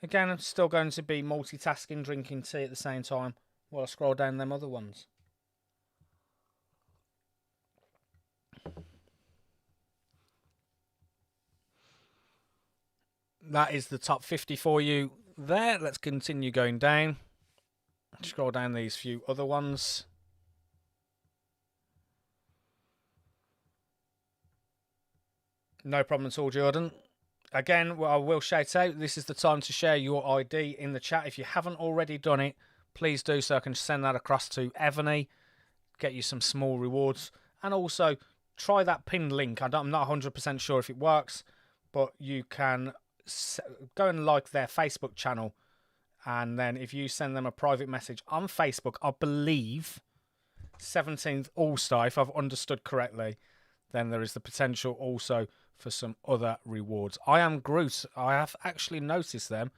Again, I'm still going to be multitasking, drinking tea at the same time while I scroll down them other ones. That is the top 50 for you there. Let's continue going down. Scroll down these few other ones. No problem at all, Jordan. Again, I will shout out, this is the time to share your ID in the chat. If you haven't already done it, please do so I can send that across to Evony, get you some small rewards. And also, try that pinned link. I'm not 100% sure if it works, but you can go and like their Facebook channel, and then if you send them a private message on Facebook, I believe 17th All-Star, if I've understood correctly, then there is the potential also for some other rewards. I am Groot. I have actually noticed them,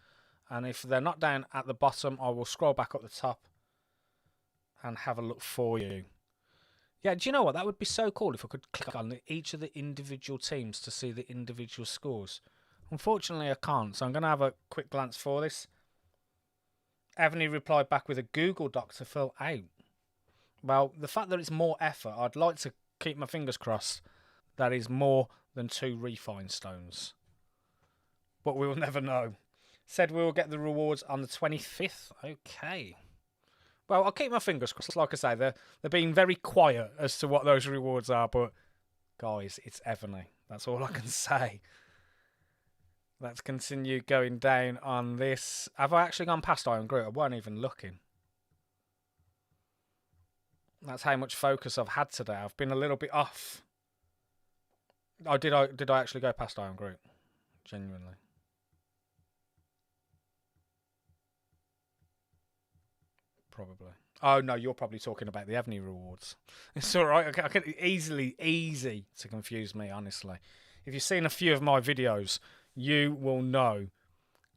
and if they're not down at the bottom, I will scroll back up the top and have a look for you. Yeah, do you know what? That would be so cool if I could click on each of the individual teams to see the individual scores. Unfortunately, I can't, so I'm going to have a quick glance for this. Evony replied back with a Google Doc to fill out. Well, the fact that it's more effort, I'd like to keep my fingers crossed that is more than 2 refine stones. But we will never know. Said we will get the rewards on the 25th. Okay. Well, I'll keep my fingers crossed. Like I say, they're being very quiet as to what those rewards are, but guys, it's Evony. That's all I can say. Let's continue going down on this. Have I actually gone past Iron Groot? I weren't even looking. That's how much focus I've had today. I've been a little bit off. Oh, did I actually go past Iron Groot? Genuinely. Probably. Oh, no, you're probably talking about the Evony rewards. It's all right. I can easy to confuse me, honestly. If you've seen a few of my videos, you will know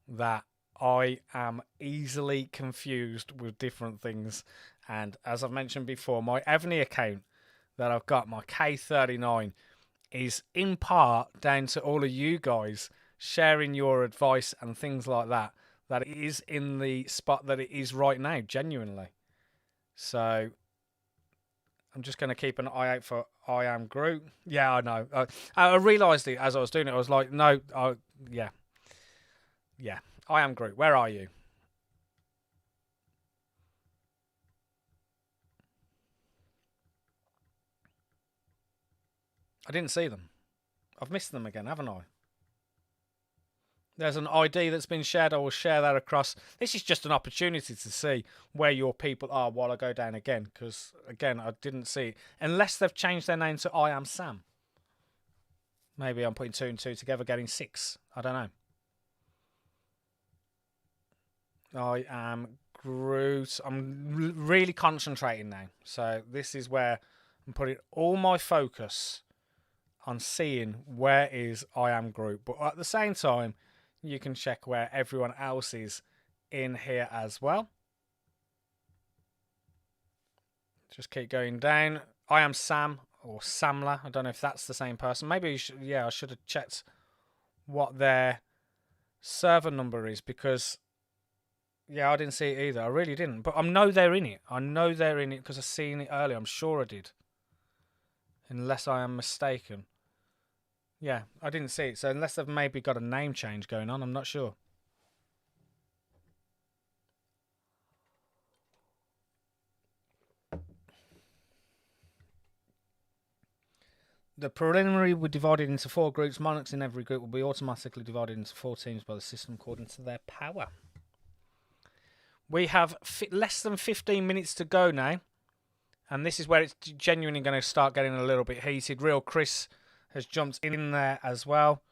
that I am easily confused with different things. And as I've mentioned before, my Evony account that I've got, my K39, is in part down to all of you guys sharing your advice and things like that, that it is in the spot that it is right now, genuinely. So I'm just going to keep an eye out for I am Groot. Yeah, I know. I realised it as I was doing it. I was like, no, yeah. Yeah, I am Groot. Where are you? I didn't see them. I've missed them again, haven't I? There's an ID that's been shared. I will share that across. This is just an opportunity to see where your people are while I go down again. Because, again, I didn't see it. Unless they've changed their name to I Am Sam. Maybe I'm putting two and two together, getting six. I don't know. I am Groot. I'm really concentrating now. So this is where I'm putting all my focus on seeing where is I am Groot. But at the same time, you can check where everyone else is in here as well. Just keep going down. I am Sam or Samla. I don't know if that's the same person. Maybe you should, yeah, I should have checked what their server number is, because yeah, I didn't see it either. I really didn't. But I know they're in it. I know they're in it because I've seen it earlier. I'm sure I did. Unless I am mistaken. Yeah, I didn't see it. So unless they've maybe got a name change going on, I'm not sure. The preliminary will be divided into 4 groups. Monarchs in every group will be automatically divided into 4 teams by the system according to their power. We have less than 15 minutes to go now. And this is where it's genuinely going to start getting a little bit heated. Real Chris has jumped in there as well.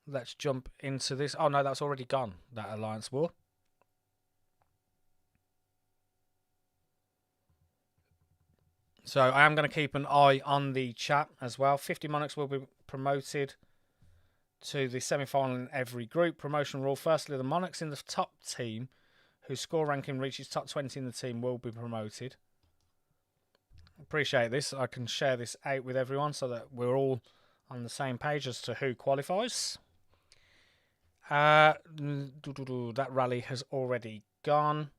Let's jump into this. Oh, no, that's already gone, that Alliance War. So I am going to keep an eye on the chat as well. 50 Monarchs will be promoted to the semi-final in every group. Promotion rule. Firstly, the Monarchs in the top team whose score ranking reaches top 20 in the team will be promoted. Appreciate this. I can share this out with everyone so that we're all on the same page as to who qualifies. That rally has already gone.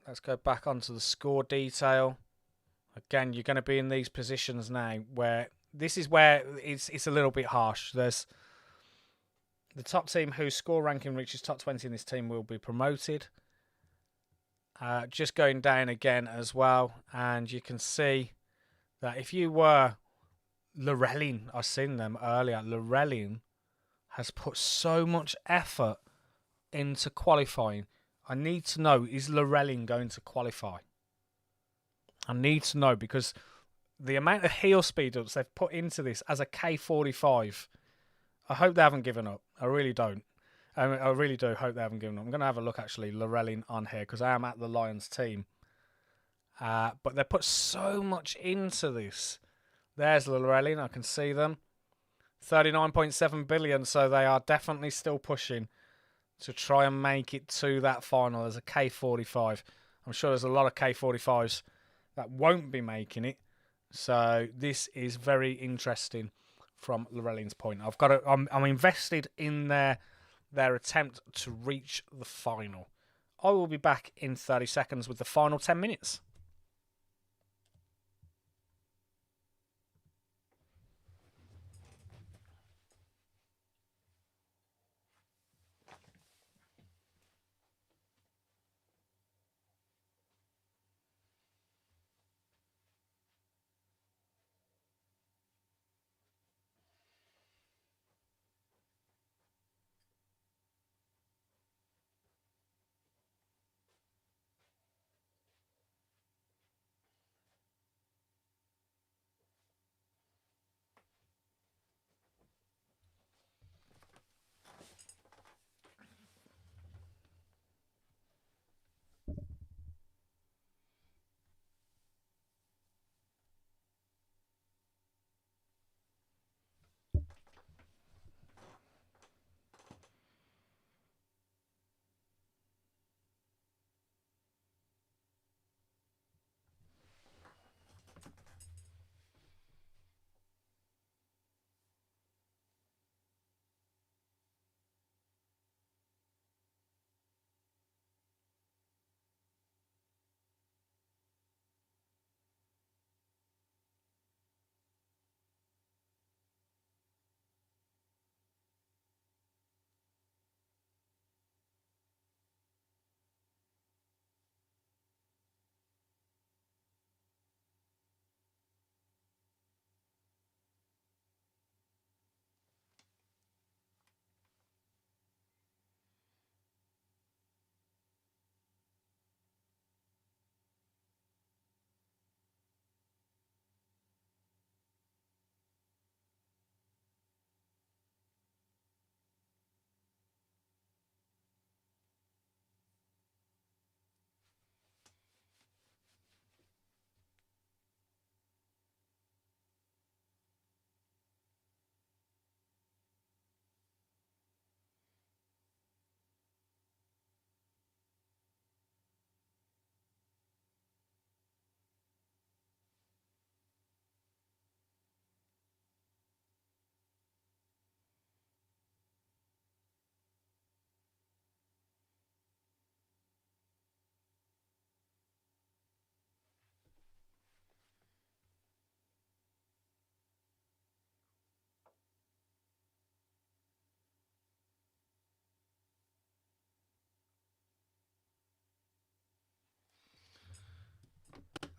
Let's go back onto the score detail. Again, you're going to be in these positions now where this is where it's a little bit harsh. There's the top team whose score ranking reaches top 20 in this team will be promoted. Just going down again as well, and you can see that if you were Lorelin, I've seen them earlier, Lorelin has put so much effort into qualifying. I need to know, is Lorelin going to qualify? I need to know, because the amount of heel speed ups they've put into this as a K45, I hope they haven't given up. I really don't. I really do hope they haven't given up. I'm going to have a look, actually, Lorelin on here, because I am at the Lions team. But they put so much into this. There's Lorelin. I can see them. 39.7 billion, so they are definitely still pushing to try and make it to that final as a K45. I'm sure there's a lot of K45s that won't be making it. So this is very interesting from Lorelin's point. I'm invested in their attempt to reach the final. I will be back in 30 seconds with the final 10 minutes.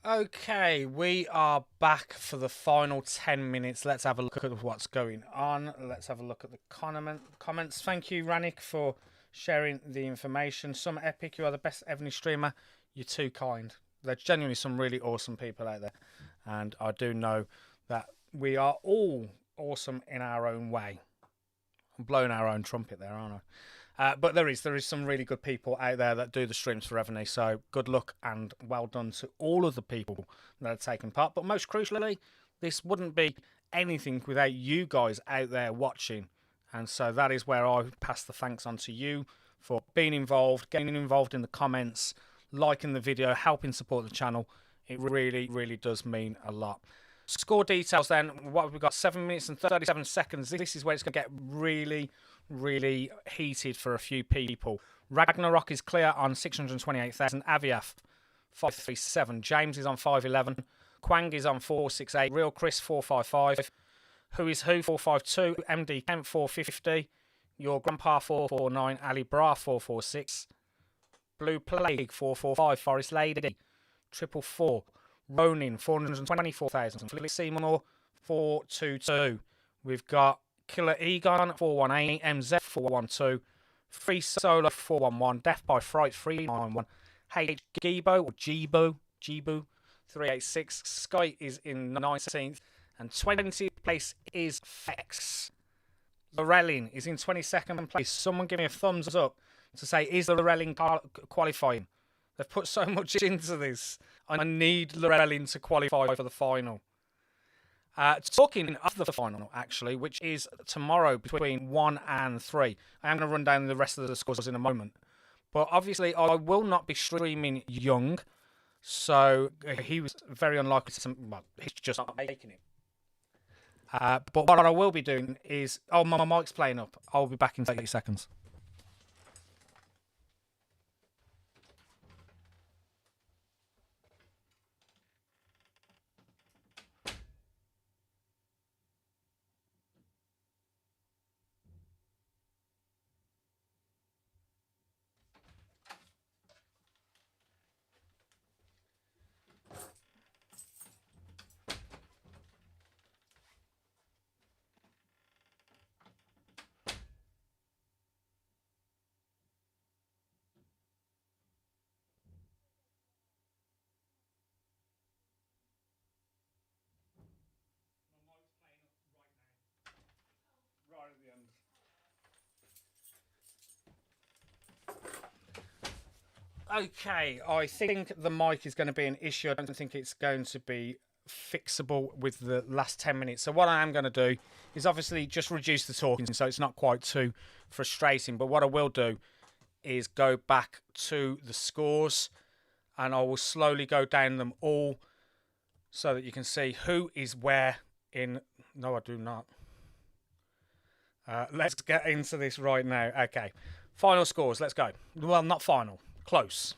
Okay, we are back for the final 10 minutes. Let's have a look at what's going on. Let's have a look at the comments. Thank you, Ranik, for sharing the information. Some Epic, you are the best Evony streamer. You're too kind. There's genuinely some really awesome people out there. And I do know that we are all awesome in our own way. I'm blowing our own trumpet there, aren't I? But there is some really good people out there that do the streams for Evony. So good luck and well done to all of the people that have taken part. But most crucially, this wouldn't be anything without you guys out there watching. And so that is where I pass the thanks on to you for being involved, getting involved in the comments, liking the video, helping support the channel. It really, really does mean a lot. Score details then. What have we got? 7 minutes and 37 seconds. This is where it's going to get really, really heated for a few people. Ragnarok is clear on 628,000. Aviaf 537. James is on 511. Quang is on 468. Real Chris 455. Who is Who 452. MD Kent 450. Your Grandpa 449. Ali Bra 446. Blue Plague 445. Forest Lady 444. Ronin 424,000. Felix Seymour 422. We've got Killer Egon 418. MZ 412. Free Solo 411. Death by Fright 391. H Gibo or Jibu 386. Sky is in 19th and 20th place is Fex. Lorelin is in 22nd place. Someone give me a thumbs up to say, is the Lorelin qualifying? They've put so much into this. I need Lorelin to qualify for the final. Talking of the final, actually, which is tomorrow between 1 and 3. I am going to run down the rest of the scores in a moment. But obviously, I will not be streaming Young. So he was very unlikely to... Well, he's just not making it. But what I will be doing is... Oh, my mic's playing up. I'll be back in 30 seconds. Okay, I think the mic is going to be an issue. I don't think it's going to be fixable with the last 10 minutes. So what I am going to do is obviously just reduce the talking so it's not quite too frustrating. But what I will do is go back to the scores and I will slowly go down them all so that you can see who is where in... No, I do not. Let's get into this right now. Okay, final scores. Let's go. Well, not final. Close.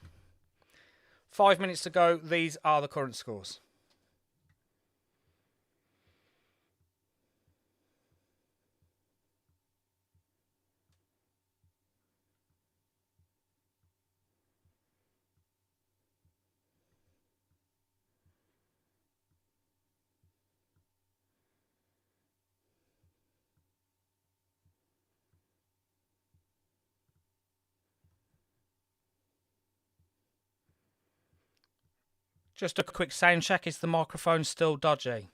5 minutes to go. These are the current scores. Just a quick sound check. Is the microphone still dodgy?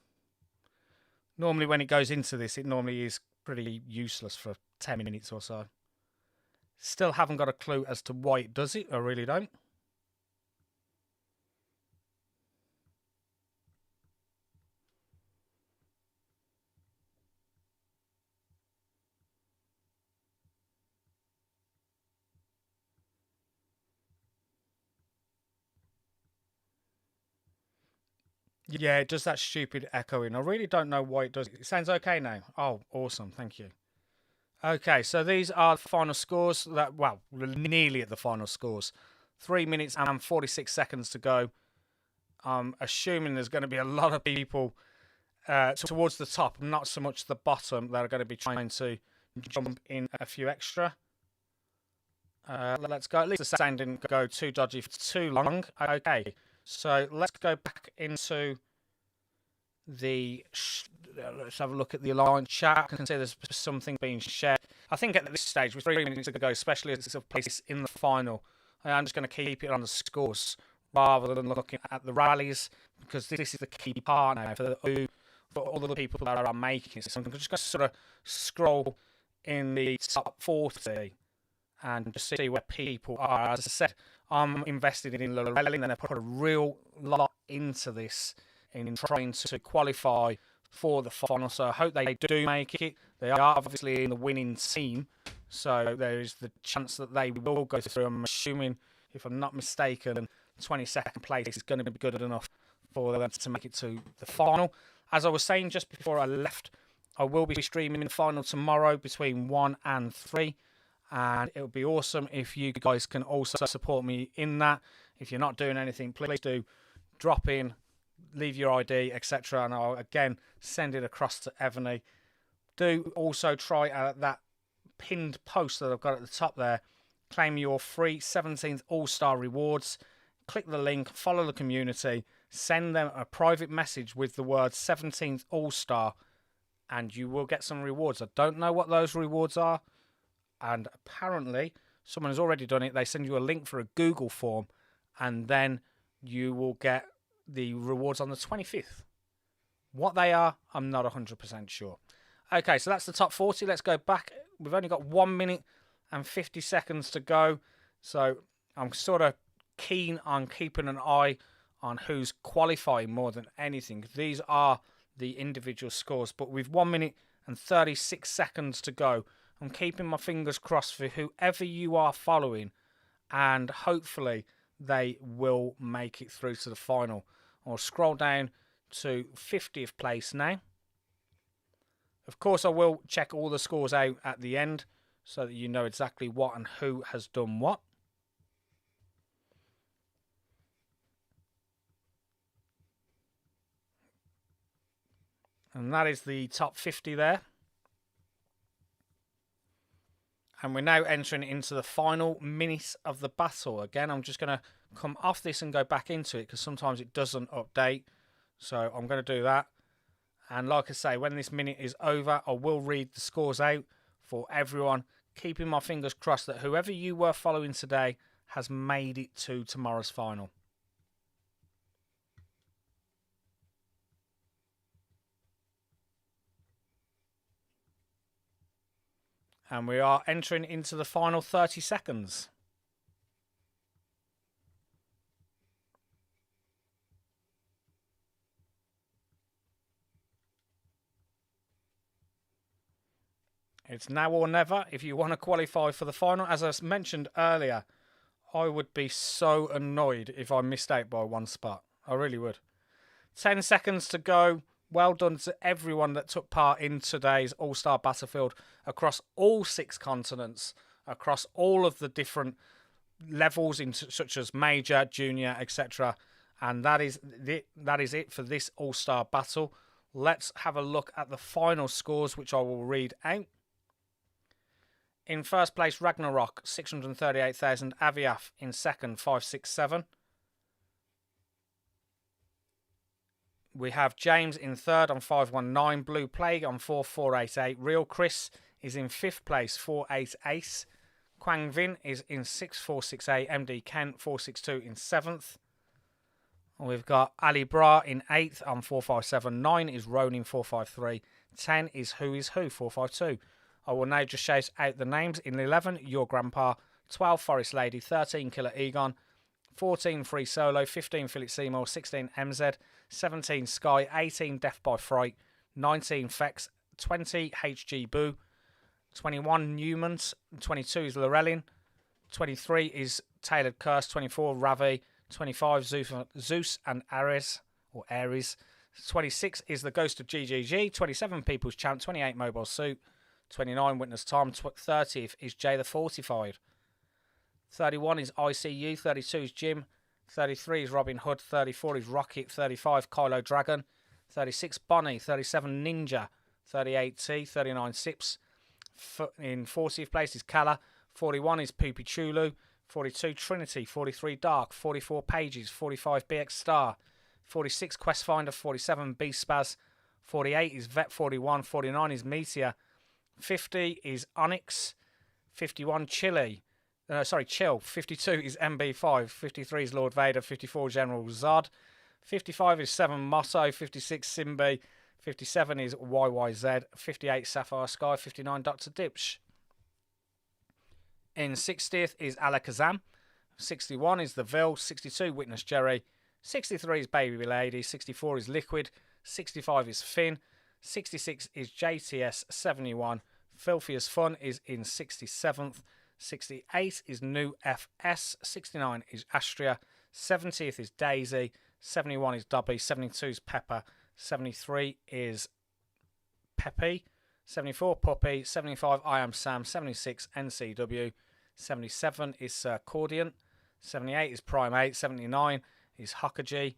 Normally when it goes into this, it normally is pretty useless for 10 minutes or so. Still haven't got a clue as to why it does it. I really don't. Yeah, it does that stupid echoing. I really don't know why it does it. It sounds okay now. Oh, awesome. Thank you. Okay, so these are the final scores. Well, nearly at the final scores. 3 minutes and 46 seconds to go. I'm assuming there's going to be a lot of people towards the top, not so much the bottom, that are going to be trying to jump in a few extra. Let's go. At least the sound didn't go too dodgy for too long. Okay. So let's go back into the... let's have a look at the aligned chat. I can see there's something being shared. I think at this stage, with 3 minutes to go, especially as it's a place in the final, I'm just going to keep it on the scores rather than looking at the rallies, because this is the key part now for all the people that are making it. So I'm just going to sort of scroll in the top 40 and just see where people are. As I said, I'm invested in Lorelli, and I put a real lot into this in trying to qualify for the final. So I hope they do make it. They are obviously in the winning team, so there is the chance that they will go through. I'm assuming, if I'm not mistaken, 22nd place is going to be good enough for them to make it to the final. As I was saying just before I left, I will be streaming the final tomorrow between 1 and 3. And it would be awesome if you guys can also support me in that. If you're not doing anything, please do drop in, leave your ID, etc. And I'll again send it across to Evony. Do also try out that pinned post that I've got at the top there. Claim your free 17th All-Star rewards. Click the link, follow the community, send them a private message with the word 17th All-Star, and you will get some rewards. I don't know what those rewards are. And apparently, someone has already done it. They send you a link for a Google form, and then you will get the rewards on the 25th. What they are, I'm not 100% sure. Okay, so that's the top 40. Let's go back. We've only got 1 minute and 50 seconds to go. So I'm sort of keen on keeping an eye on who's qualifying more than anything. These are the individual scores. But with 1 minute and 36 seconds to go, I'm keeping my fingers crossed for whoever you are following, and hopefully they will make it through to the final. I'll scroll down to 50th place now. Of course, I will check all the scores out at the end so that you know exactly what and who has done what. And that is the top 50 there. And we're now entering into the final minutes of the battle. Again, I'm just going to come off this and go back into it because sometimes it doesn't update. So I'm going to do that. And like I say, when this minute is over, I will read the scores out for everyone, keeping my fingers crossed that whoever you were following today has made it to tomorrow's final. And we are entering into the final 30 seconds. It's now or never if you want to qualify for the final. As I mentioned earlier, I would be so annoyed if I missed out by one spot. I really would. 10 seconds to go. Well done to everyone that took part in today's All-Star Battlefield across all 6 continents, across all of the different levels, such as Major, Junior, etc. And that is it for this All-Star Battle. Let's have a look at the final scores, which I will read out. In first place, Ragnarok, 638,000. Aviaf in second, 567. We have James in third on 519. Blue Plague on 4488. Real Chris is in fifth place, 488. Quang Vin is in 6468. MD Kent 462 in seventh. We've got Ali Bra in 8th on 457. 9 is Ronin 453. 10 is Who Is Who 452. I will now just shout out the names. In 11, Your Grandpa. 12, Forest Lady. 13, Killer Egon. 14, Free Solo. 15, Philip Seymour. 16, MZ. 17, Sky. 18, Death by Fright. 19, Fex. 20, HG Boo. 21, Newmans. 22 is Lorellin. 23 is Tailored Curse. 24, Ravi. 25, Zeus and Ares. 26 is The Ghost of GGG. 27, People's Champ. 28, Mobile Suit. 29, Witness Tom. 30 is Jay the Fortified. 31 is ICU. 32 is Jim. 33 is Robin Hood. 34 is Rocket. 35, Kylo Dragon. 36, Bonnie. 37, Ninja. 38, T. 39, Sips. In 40th place is Kala. 41 is Poopy Chulu. 42 Trinity, 43 Dark, 44 Pages, 45 BX Star, 46 Quest Finder, 47 Beast Spaz, 48 is Vet 41, 49 is Meteor, 50 is Onyx, 51 Chill, 52 is MB5, 53 is Lord Vader, 54 General Zod, 55 is 7 Motto, 56 Simbi, 57 is YYZ, 58 Sapphire Sky, 59 Dr. Dipsh. In 60th is Alakazam, 61 is The Vil, 62 Witness Jerry, 63 is Baby Lady, 64 is Liquid, 65 is Finn, 66 is JTS, 71 Filthy as Fun is in 67th, 68 is New FS, 69 is Astria, 70th is Daisy, 71 is Dobby, 72 is Pepper, 73 is Peppy, 74 Puppy, 75 I Am Sam, 76 NCW, 77 is Sir Cordian, 78 is Primate, 79 is Hokkaji,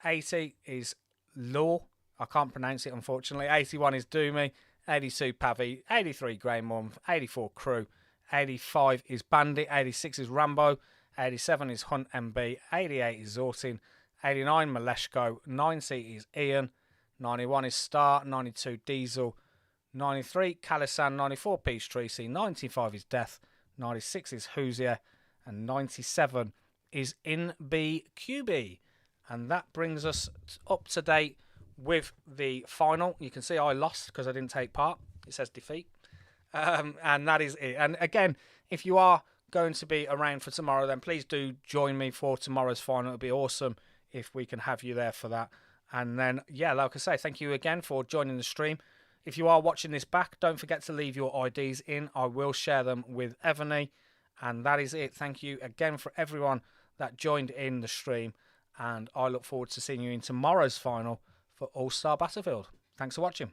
80 is Law, I can't pronounce it unfortunately, 81 is Doomy, 82 Pavi, 83 Grey Mum, 84 Crew, 85 is Bandit, 86 is Rambo, 87 is Hunt MB, 88 is Zortin, 89 Maleshko, 90 is Ian, 91 is Star, 92 Diesel, 93 Calisan, 94 Peach Tracy, 95 is Death, 96 is Hoosier, and 97 is InBQB. And that brings us up to date with the final. You can see I lost because I didn't take part. It says defeat. And that is it. And again, if you are going to be around for tomorrow, then please do join me for tomorrow's final. It would be awesome if we can have you there for that. And then, yeah, like I say, thank you again for joining the stream. If you are watching this back, don't forget to leave your IDs in. I will share them with Evony. And that is it. Thank you again for everyone that joined in the stream. And I look forward to seeing you in tomorrow's final for All-Star Battlefield. Thanks for watching.